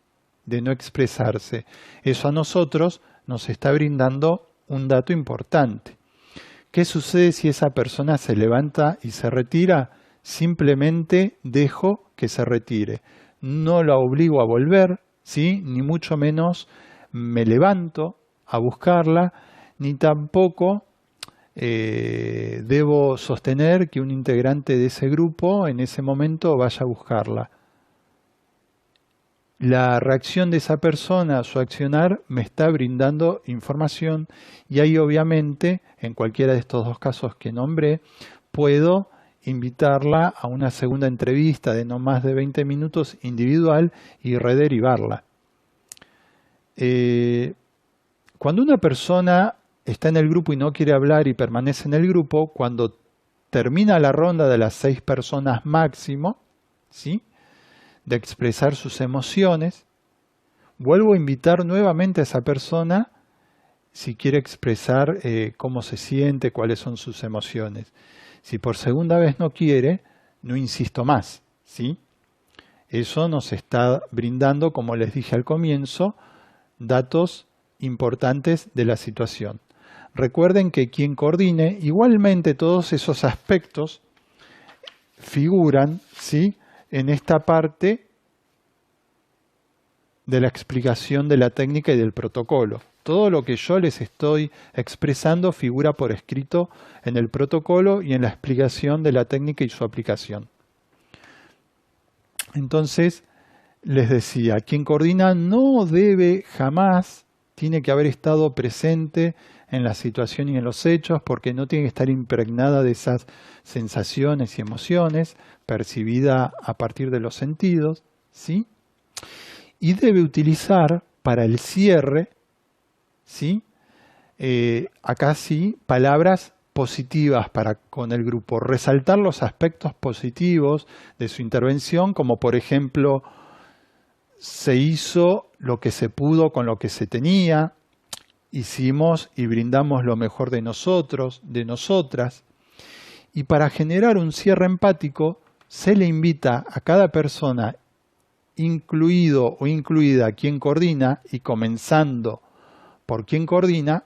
de no expresarse. Eso a nosotros nos está brindando un dato importante. ¿Qué sucede si esa persona se levanta y se retira? Simplemente dejo que se retire. No la obligo a volver, ¿sí? Ni mucho menos me levanto a buscarla, ni tampoco debo sostener que un integrante de ese grupo en ese momento vaya a buscarla. La reacción de esa persona, su accionar, me está brindando información y ahí obviamente, en cualquiera de estos dos casos que nombré, puedo invitarla a una segunda entrevista de no más de 20 minutos individual y rederivarla. Cuando una persona está en el grupo y no quiere hablar y permanece en el grupo, cuando termina la ronda de las 6 personas máximo, ¿sí?, de expresar sus emociones, vuelvo a invitar nuevamente a esa persona si quiere expresar cómo se siente, cuáles son sus emociones. Si por segunda vez no quiere, no insisto más, ¿sí? Eso nos está brindando, como les dije al comienzo, datos importantes de la situación. Recuerden que quien coordine, igualmente todos esos aspectos figuran, ¿sí?, en esta parte de la explicación de la técnica y del protocolo. Todo lo que yo les estoy expresando figura por escrito en el protocolo y en la explicación de la técnica y su aplicación. Entonces, les decía, quien coordina no debe jamás, tiene que haber estado presente en la situación y en los hechos, porque no tiene que estar impregnada de esas sensaciones y emociones percibidas a partir de los sentidos, ¿sí? Y debe utilizar para el cierre, ¿sí?, acá sí, palabras positivas para con el grupo, resaltar los aspectos positivos de su intervención, como por ejemplo, se hizo lo que se pudo con lo que se tenía, hicimos y brindamos lo mejor de nosotros, de nosotras, y para generar un cierre empático, se le invita a cada persona, incluido o incluida quien coordina, y comenzando por quien coordina,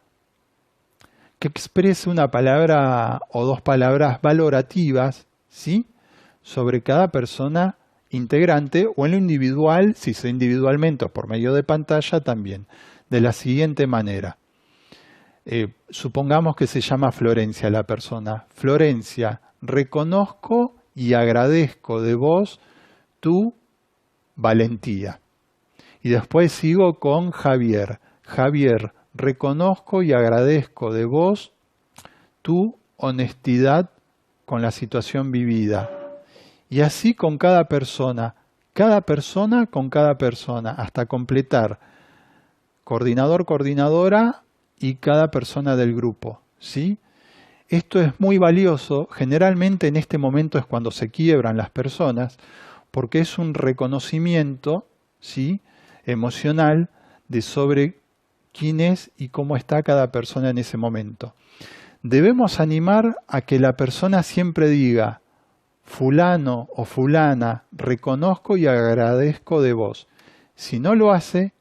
que exprese una palabra o dos palabras valorativas, ¿sí?, sobre cada persona integrante, o en lo individual, si sea individualmente o por medio de pantalla también, de la siguiente manera. Supongamos que se llama Florencia la persona. Florencia, reconozco y agradezco de vos tu valentía. Y después sigo con Javier. Javier, reconozco y agradezco de vos tu honestidad con la situación vivida. Y así con cada persona con cada persona, hasta completar coordinador, coordinadora y cada persona del grupo, ¿sí? Esto es muy valioso, generalmente en este momento es cuando se quiebran las personas, porque es un reconocimiento, ¿sí?, emocional de sobre quién es y cómo está cada persona en ese momento. Debemos animar a que la persona siempre diga, fulano o fulana, reconozco y agradezco de vos. Si no lo hace,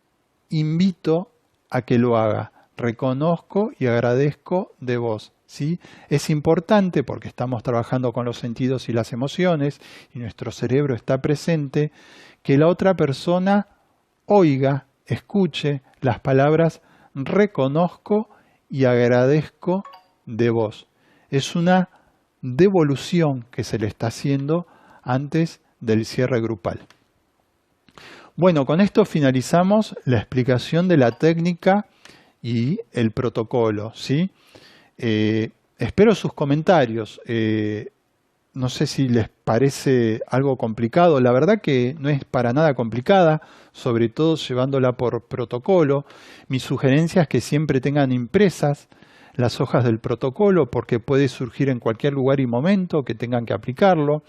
invito a que lo haga. Reconozco y agradezco de vos. ¿Sí? Es importante porque estamos trabajando con los sentidos y las emociones y nuestro cerebro está presente, que la otra persona oiga, escuche las palabras reconozco y agradezco de vos. Es una devolución que se le está haciendo antes del cierre grupal. Bueno, con esto finalizamos la explicación de la técnica y el protocolo, ¿sí? Espero sus comentarios. No sé si les parece algo complicado. La verdad que no es para nada complicada, sobre todo llevándola por protocolo. Mi sugerencia es que siempre tengan impresas las hojas del protocolo, porque puede surgir en cualquier lugar y momento que tengan que aplicarlo.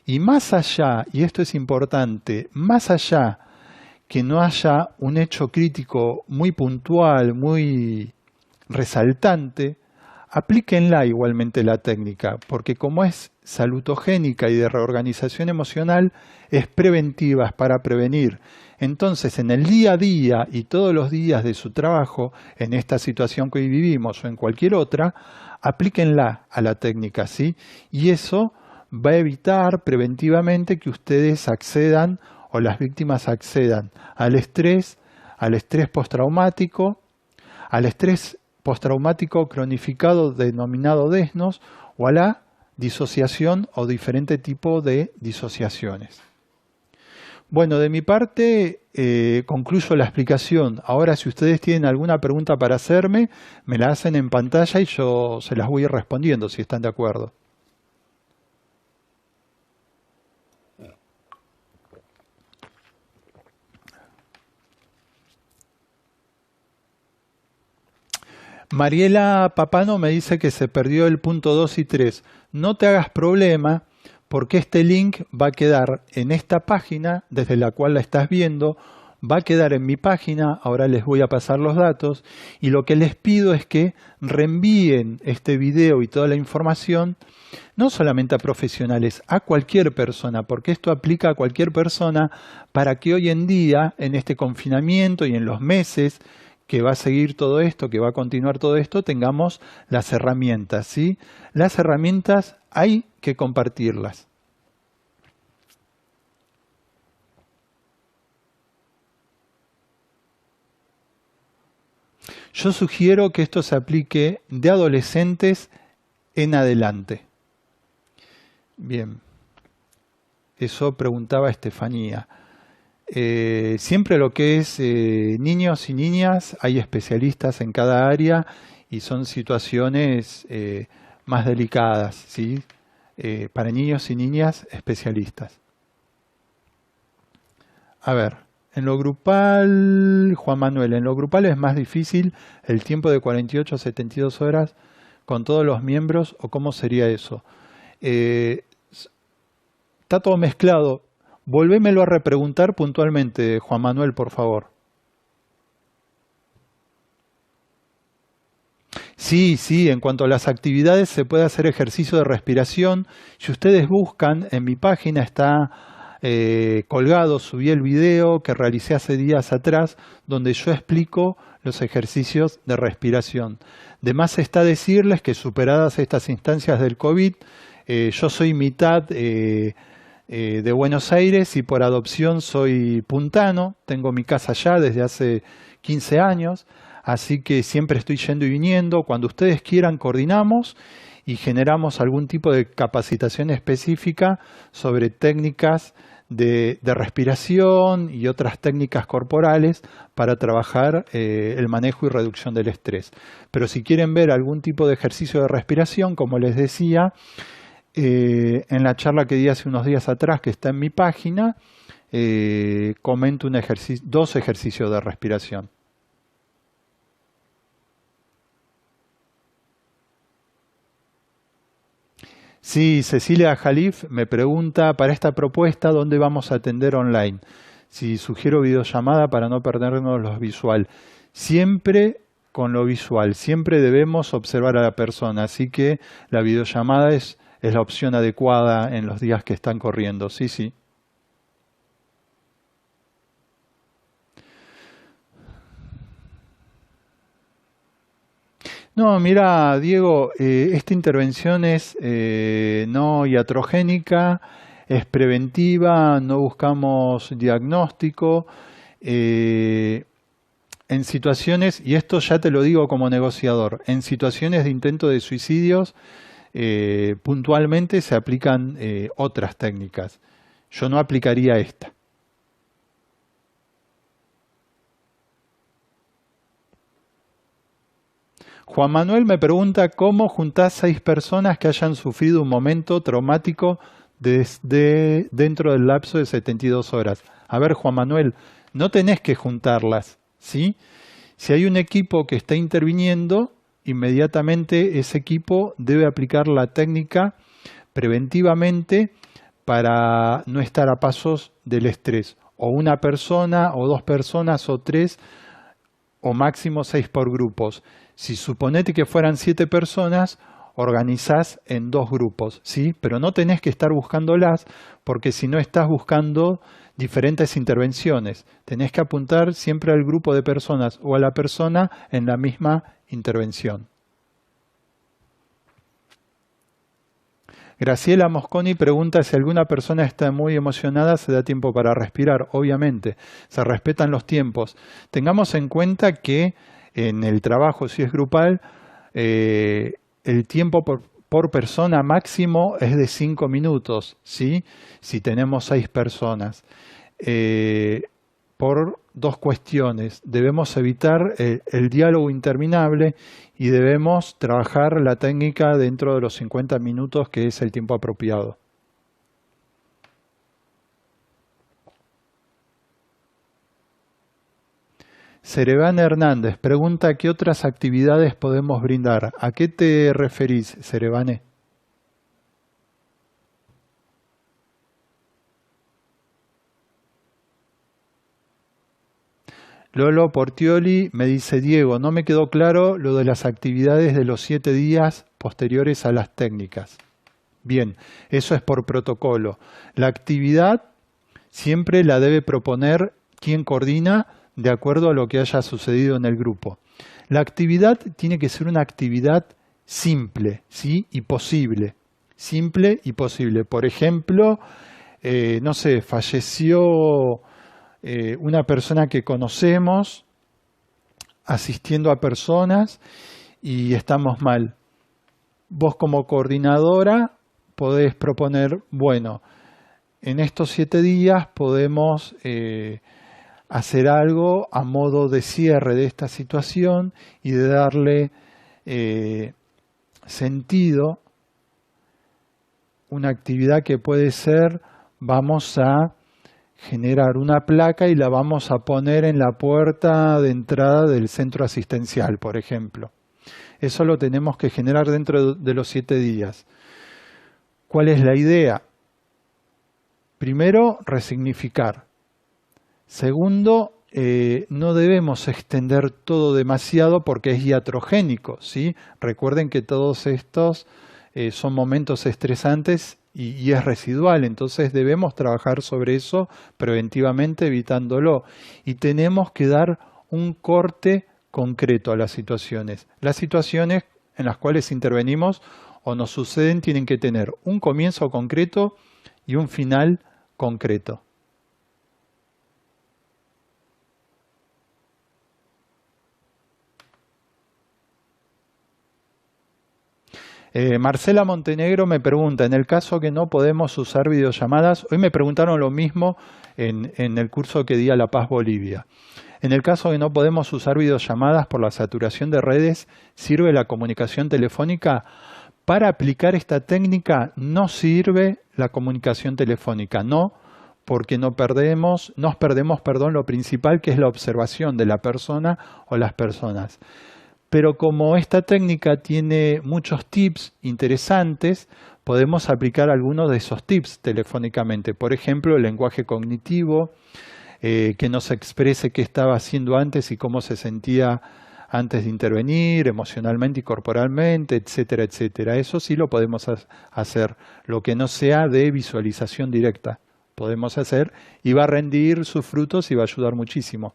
Y más allá, y esto es importante, más allá que no haya un hecho crítico muy puntual, muy resaltante, aplíquenla igualmente la técnica, porque como es salutogénica y de reorganización emocional, es preventiva, es para prevenir. Entonces, en el día a día y todos los días de su trabajo, en esta situación que hoy vivimos o en cualquier otra, aplíquenla a la técnica, ¿sí? Y eso va a evitar preventivamente que ustedes accedan o las víctimas accedan al estrés postraumático, al estrés postraumático cronificado denominado desnos, o a la disociación o diferente tipo de disociaciones. Bueno, de mi parte concluyo la explicación. Ahora, si ustedes tienen alguna pregunta para hacerme, me la hacen en pantalla y yo se las voy a ir respondiendo, si están de acuerdo. Mariela Papano me dice que se perdió el punto 2 y 3. No te hagas problema porque este link va a quedar en esta página desde la cual la estás viendo, va a quedar en mi página, ahora les voy a pasar los datos y lo que les pido es que reenvíen este video y toda la información no solamente a profesionales, a cualquier persona, porque esto aplica a cualquier persona para que hoy en día, en este confinamiento y en los meses que va a seguir todo esto, que va a continuar todo esto, tengamos las herramientas, ¿sí? Las herramientas hay que compartirlas. Yo sugiero que esto se aplique de adolescentes en adelante. Bien, eso preguntaba Estefanía. Siempre lo que es niños y niñas, hay especialistas en cada área y son situaciones más delicadas, ¿sí? Para niños y niñas, especialistas. A ver, en lo grupal, Juan Manuel, en lo grupal es más difícil el tiempo de 48 a 72 horas con todos los miembros, o cómo sería eso. Está todo mezclado. Volvémelo a repreguntar puntualmente, Juan Manuel, por favor. Sí, sí, en cuanto a las actividades se puede hacer ejercicio de respiración. Si ustedes buscan, en mi página está colgado, subí el video que realicé hace días atrás, donde yo explico los ejercicios de respiración. De más está decirles que superadas estas instancias del COVID, yo soy mitad de Buenos Aires y por adopción soy puntano, tengo mi casa allá desde hace 15 años, así que siempre estoy yendo y viniendo. Cuando ustedes quieran coordinamos y generamos algún tipo de capacitación específica sobre técnicas de respiración y otras técnicas corporales para trabajar el manejo y reducción del estrés. Pero si quieren ver algún tipo de ejercicio de respiración, como les decía, en la charla que di hace unos días atrás, que está en mi página, comento dos ejercicios de respiración. Sí, Cecilia Jalif me pregunta para esta propuesta dónde vamos a atender online. Si sugiero videollamada para no perdernos lo visual. Siempre con lo visual, siempre debemos observar a la persona, así que la videollamada es la opción adecuada en los días que están corriendo. Sí, sí. No, mira, Diego, esta intervención es no iatrogénica, es preventiva, no buscamos diagnóstico. eh, en situaciones, y esto ya te lo digo como negociador, en situaciones de intento de suicidios, puntualmente se aplican otras técnicas. Yo no aplicaría esta. Juan Manuel me pregunta cómo juntás 6 personas que hayan sufrido un momento traumático desde dentro del lapso de 72 horas. A ver, Juan Manuel, no tenés que juntarlas, ¿sí? Si hay un equipo que está interviniendo, inmediatamente ese equipo debe aplicar la técnica preventivamente para no estar a pasos del estrés. O una persona, o 2 personas, o 3, o máximo 6 por grupos. Si suponete que fueran 7 personas, organizás en 2 grupos, ¿sí? Pero no tenés que estar buscándolas porque si no estás buscando diferentes intervenciones, tenés que apuntar siempre al grupo de personas o a la persona en la misma intervención. Graciela Mosconi pregunta si alguna persona está muy emocionada, se da tiempo para respirar. Obviamente, se respetan los tiempos. Tengamos en cuenta que en el trabajo, si es grupal, el tiempo por persona máximo es de 5 minutos, ¿sí? Si tenemos 6 personas. Por 2 cuestiones. Debemos evitar el diálogo interminable y debemos trabajar la técnica dentro de los 50 minutos, que es el tiempo apropiado. Cereván Hernández pregunta qué otras actividades podemos brindar. ¿A qué te referís, Cerevane? Lolo Portioli me dice, Diego, no me quedó claro lo de las actividades de los 7 días posteriores a las técnicas. Bien, eso es por protocolo. La actividad siempre la debe proponer quien coordina de acuerdo a lo que haya sucedido en el grupo. La actividad tiene que ser una actividad simple, ¿sí? Y posible. Simple y posible. Por ejemplo, no sé, falleció una persona que conocemos asistiendo a personas y estamos mal. Vos como coordinadora podés proponer, bueno, en estos 7 días podemos hacer algo a modo de cierre de esta situación y de darle sentido, una actividad que puede ser, vamos a generar una placa y la vamos a poner en la puerta de entrada del centro asistencial, por ejemplo. Eso lo tenemos que generar dentro de los 7 días. ¿Cuál es la idea? Primero, resignificar. Segundo, no debemos extender todo demasiado porque es iatrogénico, ¿sí? Recuerden que todos estos son momentos estresantes y es residual, entonces debemos trabajar sobre eso preventivamente, evitándolo. Y tenemos que dar un corte concreto a las situaciones. Las situaciones en las cuales intervenimos o nos suceden tienen que tener un comienzo concreto y un final concreto. Marcela Montenegro me pregunta, en el caso que no podemos usar videollamadas, hoy me preguntaron lo mismo en el curso que di a La Paz Bolivia. En el caso que no podemos usar videollamadas por la saturación de redes, ¿sirve la comunicación telefónica? Para aplicar esta técnica no sirve la comunicación telefónica, no, porque nos perdemos, lo principal que es la observación de la persona o las personas. Pero como esta técnica tiene muchos tips interesantes, podemos aplicar algunos de esos tips telefónicamente. Por ejemplo, el lenguaje cognitivo, que nos exprese qué estaba haciendo antes y cómo se sentía antes de intervenir, emocionalmente y corporalmente, etcétera, etcétera. Eso sí lo podemos hacer, lo que no sea de visualización directa. Podemos hacer y va a rendir sus frutos y va a ayudar muchísimo.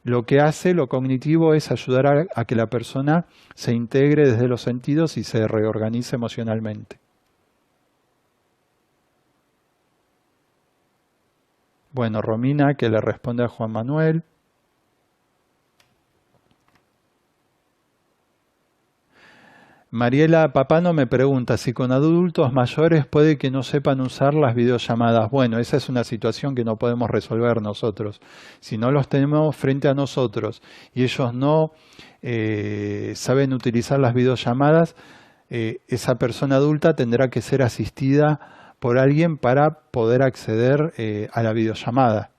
Lo que hace lo cognitivo es ayudar a que la persona se integre desde los sentidos y se reorganice emocionalmente. Bueno, Romina, que le responde a Juan Manuel. Mariela Papano me pregunta si con adultos mayores puede que no sepan usar las videollamadas. Bueno, esa es una situación que no podemos resolver nosotros. Si no los tenemos frente a nosotros y ellos no saben utilizar las videollamadas, esa persona adulta tendrá que ser asistida por alguien para poder acceder a la videollamada.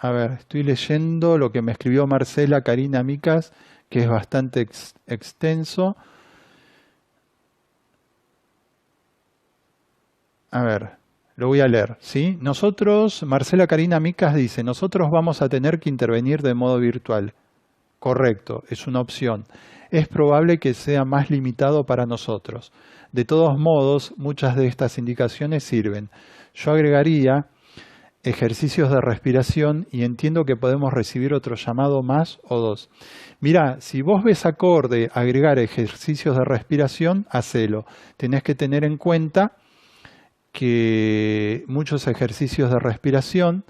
A ver, estoy leyendo lo que me escribió Marcela Karina Micas, que es bastante extenso. A ver, lo voy a leer, ¿sí? Nosotros, Marcela Karina Micas dice, nosotros vamos a tener que intervenir de modo virtual. Correcto, es una opción. Es probable que sea más limitado para nosotros. De todos modos, muchas de estas indicaciones sirven. Yo agregaría ejercicios de respiración y entiendo que podemos recibir otro llamado más o 2. Mirá, si vos ves acorde agregar ejercicios de respiración, hacelo. Tenés que tener en cuenta que muchos ejercicios de respiración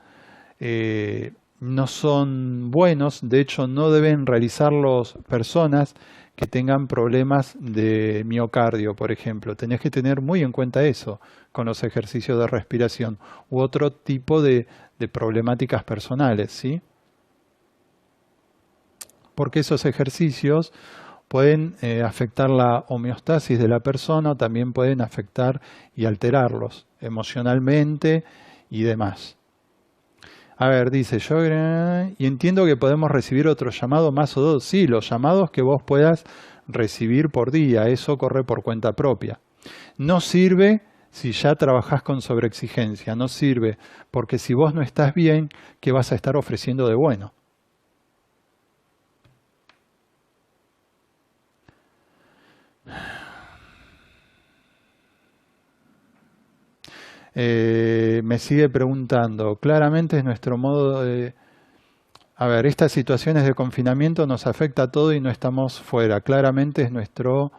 no son buenos, de hecho no deben realizarlos personas que tengan problemas de miocardio, por ejemplo. Tenés que tener muy en cuenta eso con los ejercicios de respiración u otro tipo de problemáticas personales, ¿sí? Porque esos ejercicios pueden afectar la homeostasis de la persona, o también pueden afectar y alterarlos emocionalmente y demás. A ver, dice yo, y entiendo que podemos recibir otro llamado más o dos. Sí, los llamados que vos puedas recibir por día, eso corre por cuenta propia. No sirve si ya trabajás con sobreexigencia, no sirve, porque si vos no estás bien, ¿qué vas a estar ofreciendo de bueno? Me sigue preguntando, claramente es nuestro modo de... A ver, estas situaciones de confinamiento nos afecta a todo y no estamos fuera. Claramente es nuestro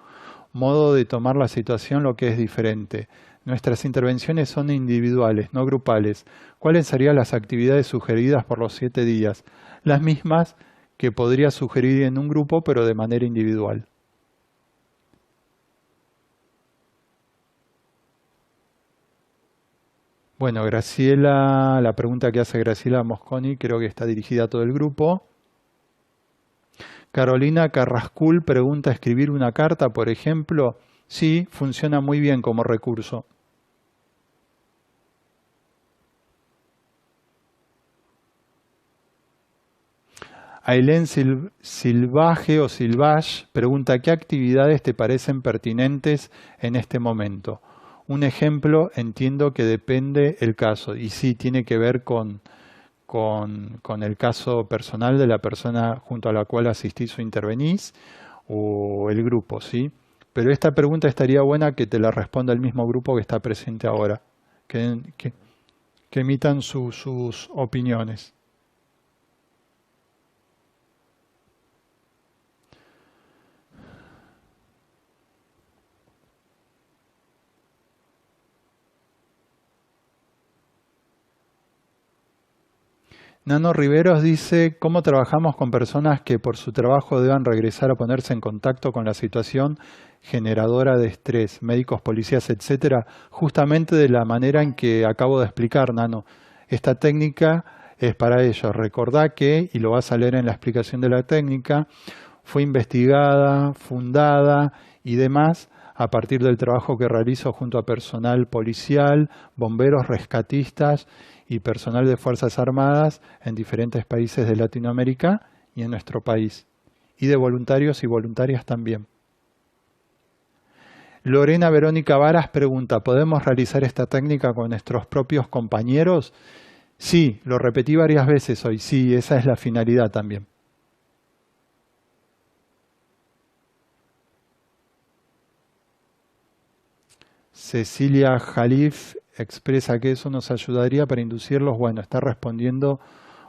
modo de tomar la situación lo que es diferente. Nuestras intervenciones son individuales, no grupales. ¿Cuáles serían las actividades sugeridas por los 7 días? Las mismas que podría sugerir en un grupo, pero de manera individual. Bueno, Graciela, la pregunta que hace Graciela Mosconi creo que está dirigida a todo el grupo. Carolina Carrascul pregunta, ¿escribir una carta, por ejemplo? Sí, funciona muy bien como recurso. Ailén Silvaje o Silvage pregunta, ¿qué actividades te parecen pertinentes en este momento? Un ejemplo, entiendo que depende el caso, y sí, tiene que ver con el caso personal de la persona junto a la cual asistís o intervenís, o el grupo, ¿sí? Pero esta pregunta estaría buena que te la responda el mismo grupo que está presente ahora, que emitan sus opiniones. Nano Riveros dice, ¿cómo trabajamos con personas que por su trabajo deban regresar a ponerse en contacto con la situación generadora de estrés, médicos, policías, etcétera? Justamente de la manera en que acabo de explicar, Nano. Esta técnica es para ello. Recordá que, y lo vas a leer en la explicación de la técnica, fue investigada, fundada y demás a partir del trabajo que realizo junto a personal policial, bomberos, rescatistas y personal de Fuerzas Armadas en diferentes países de Latinoamérica y en nuestro país, y de voluntarios y voluntarias también. Lorena Verónica Varas pregunta, ¿podemos realizar esta técnica con nuestros propios compañeros? Sí, lo repetí varias veces hoy, sí, esa es la finalidad también. Cecilia Jalif expresa que eso nos ayudaría para inducirlos. Bueno, está respondiendo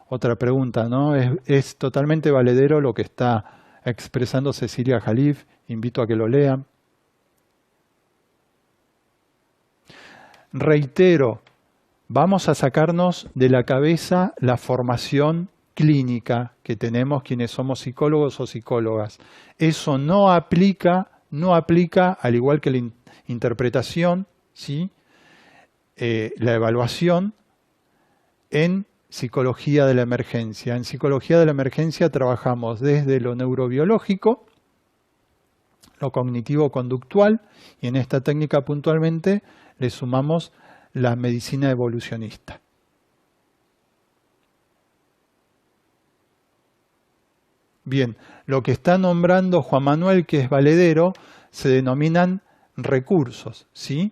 otra pregunta, ¿no? Es totalmente valedero lo que está expresando Cecilia Jalif. Invito a que lo lean. Reitero, vamos a sacarnos de la cabeza la formación clínica que tenemos quienes somos psicólogos o psicólogas. Eso no aplica, al igual que la interpretación, ¿sí? La evaluación en psicología de la emergencia. En psicología de la emergencia trabajamos desde lo neurobiológico, lo cognitivo-conductual, y en esta técnica puntualmente le sumamos la medicina evolucionista. Bien, lo que está nombrando Juan Manuel, que es valedero, se denominan recursos, ¿sí?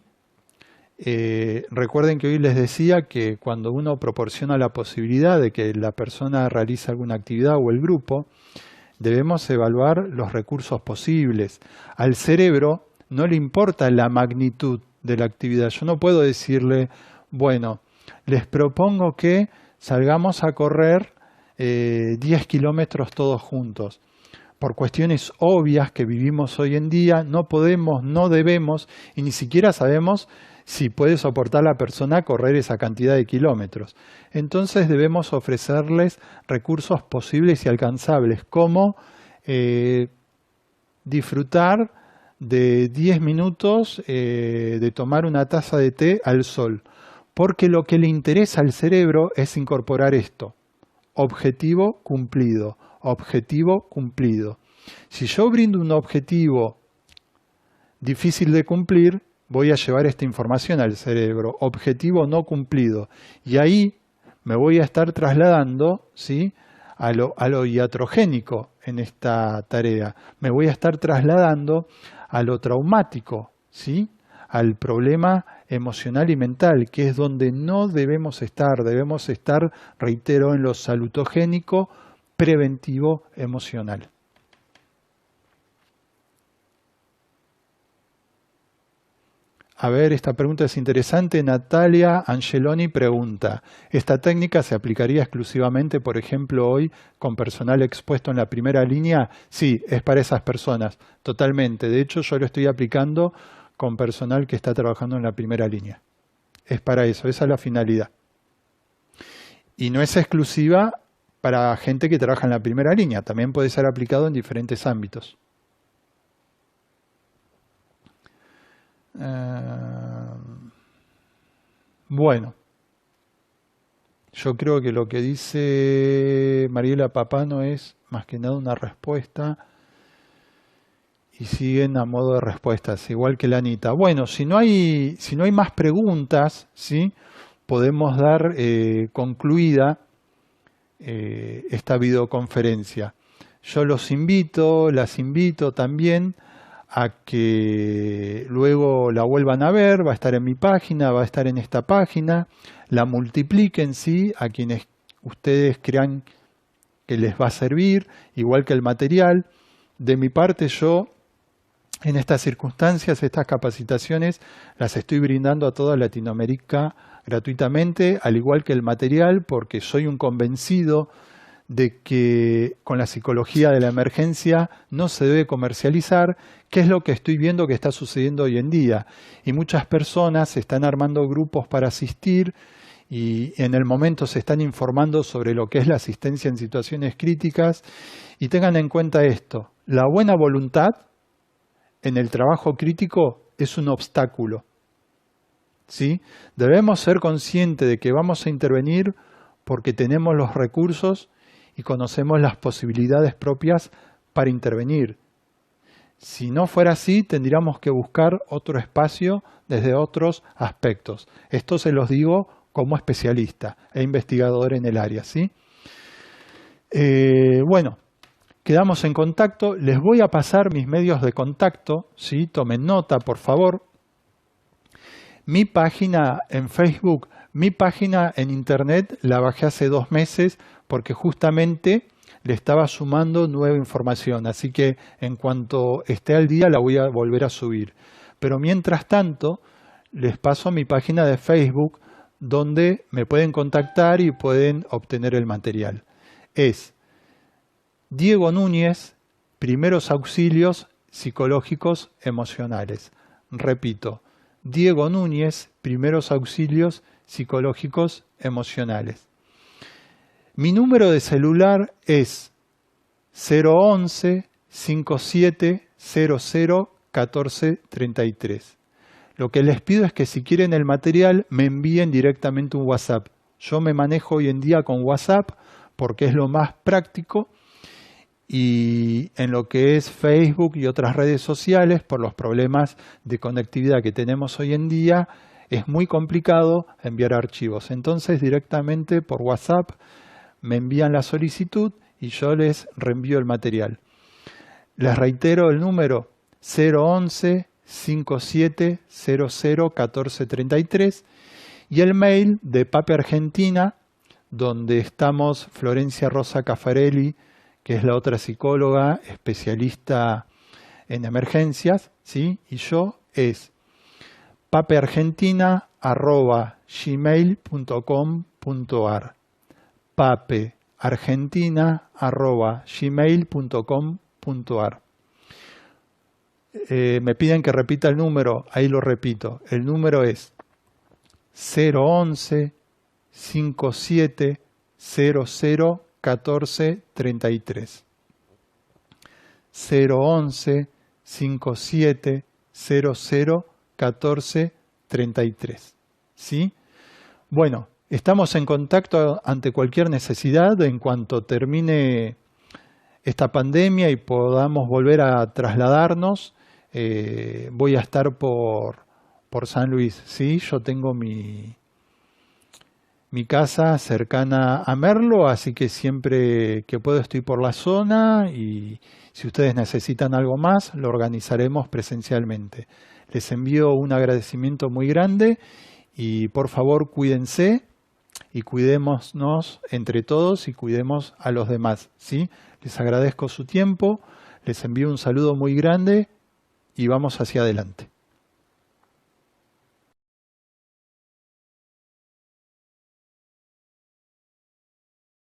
Recuerden que hoy les decía que cuando uno proporciona la posibilidad de que la persona realice alguna actividad o el grupo, debemos evaluar los recursos posibles. Al cerebro no le importa la magnitud de la actividad. Yo no puedo decirle, bueno, les propongo que salgamos a correr 10 kilómetros todos juntos. Por cuestiones obvias que vivimos hoy en día, no podemos, no debemos, y ni siquiera sabemos si puede soportar la persona correr esa cantidad de kilómetros. Entonces debemos ofrecerles recursos posibles y alcanzables, como disfrutar de 10 minutos de tomar una taza de té al sol, porque lo que le interesa al cerebro es incorporar esto. Objetivo cumplido, objetivo cumplido. Si yo brindo un objetivo difícil de cumplir, voy a llevar esta información al cerebro, objetivo no cumplido. Y ahí me voy a estar trasladando, ¿sí?, a lo iatrogénico en esta tarea. Me voy a estar trasladando a lo traumático, ¿sí?, al problema emocional y mental, que es donde no debemos estar. Debemos estar, reitero, en lo salutogénico, preventivo, emocional. A ver, esta pregunta es interesante. Natalia Angeloni pregunta, ¿esta técnica se aplicaría exclusivamente, por ejemplo, hoy con personal expuesto en la primera línea? Sí, es para esas personas, totalmente. De hecho, yo lo estoy aplicando con personal que está trabajando en la primera línea. Es para eso, esa es la finalidad. Y no es exclusiva para gente que trabaja en la primera línea, también puede ser aplicado en diferentes ámbitos. Bueno, yo creo que lo que dice Mariela Papano es más que nada una respuesta y siguen a modo de respuestas, igual que la Anita. Bueno, si no hay más preguntas, ¿sí?, podemos dar concluida esta videoconferencia. Yo las invito también a que luego la vuelvan a ver, va a estar en mi página, va a estar en esta página, la multipliquen, ¿sí?, a quienes ustedes crean que les va a servir, igual que el material. De mi parte, yo en estas circunstancias, estas capacitaciones, las estoy brindando a toda Latinoamérica gratuitamente, al igual que el material, porque soy un convencido de que con la psicología de la emergencia no se debe comercializar, que es lo que estoy viendo que está sucediendo hoy en día. Y muchas personas están armando grupos para asistir y en el momento se están informando sobre lo que es la asistencia en situaciones críticas. Y tengan en cuenta esto, la buena voluntad en el trabajo crítico es un obstáculo, ¿sí? Debemos ser conscientes de que vamos a intervenir porque tenemos los recursos y conocemos las posibilidades propias para intervenir. Si no fuera así, tendríamos que buscar otro espacio desde otros aspectos. Esto se los digo como especialista e investigador en el área, ¿sí? Bueno, quedamos en contacto. Les voy a pasar mis medios de contacto, ¿sí? Tomen nota, por favor. Mi página en Facebook, mi página en Internet la bajé hace 2 meses porque justamente le estaba sumando nueva información. Así que en cuanto esté al día la voy a volver a subir. Pero mientras tanto, les paso mi página de Facebook donde me pueden contactar y pueden obtener el material. Es Diego Núñez, Primeros Auxilios Psicológicos Emocionales. Repito, Diego Núñez, Primeros Auxilios Psicológicos Emocionales. Mi número de celular es 011 57 00 14 33. Lo que les pido es que si quieren el material me envíen directamente un WhatsApp. Yo me manejo hoy en día con WhatsApp porque es lo más práctico y en lo que es Facebook y otras redes sociales, por los problemas de conectividad que tenemos hoy en día, es muy complicado enviar archivos. Entonces directamente por WhatsApp me envían la solicitud y yo les reenvío el material. Les reitero el número 011 57 00 14 33 y el mail de PAPE Argentina, donde estamos Florencia Rosa Caffarelli, que es la otra psicóloga especialista en emergencias, ¿sí? Y yo es papeargentina@gmail.com.ar papeargentina@gmail.com.ar. Me piden que repita el número, ahí lo repito. El número es 011 57 00 14 33. 011 57 00 14 33. ¿Sí? Bueno, estamos en contacto ante cualquier necesidad en cuanto termine esta pandemia y podamos volver a trasladarnos. Voy a estar por San Luis. ¿Sí? Yo tengo mi casa cercana a Merlo, así que siempre que puedo estoy por la zona y si ustedes necesitan algo más, lo organizaremos presencialmente. Les envío un agradecimiento muy grande y por favor cuídense y cuidémonos entre todos y cuidemos a los demás, ¿sí? Les agradezco su tiempo, les envío un saludo muy grande y vamos hacia adelante.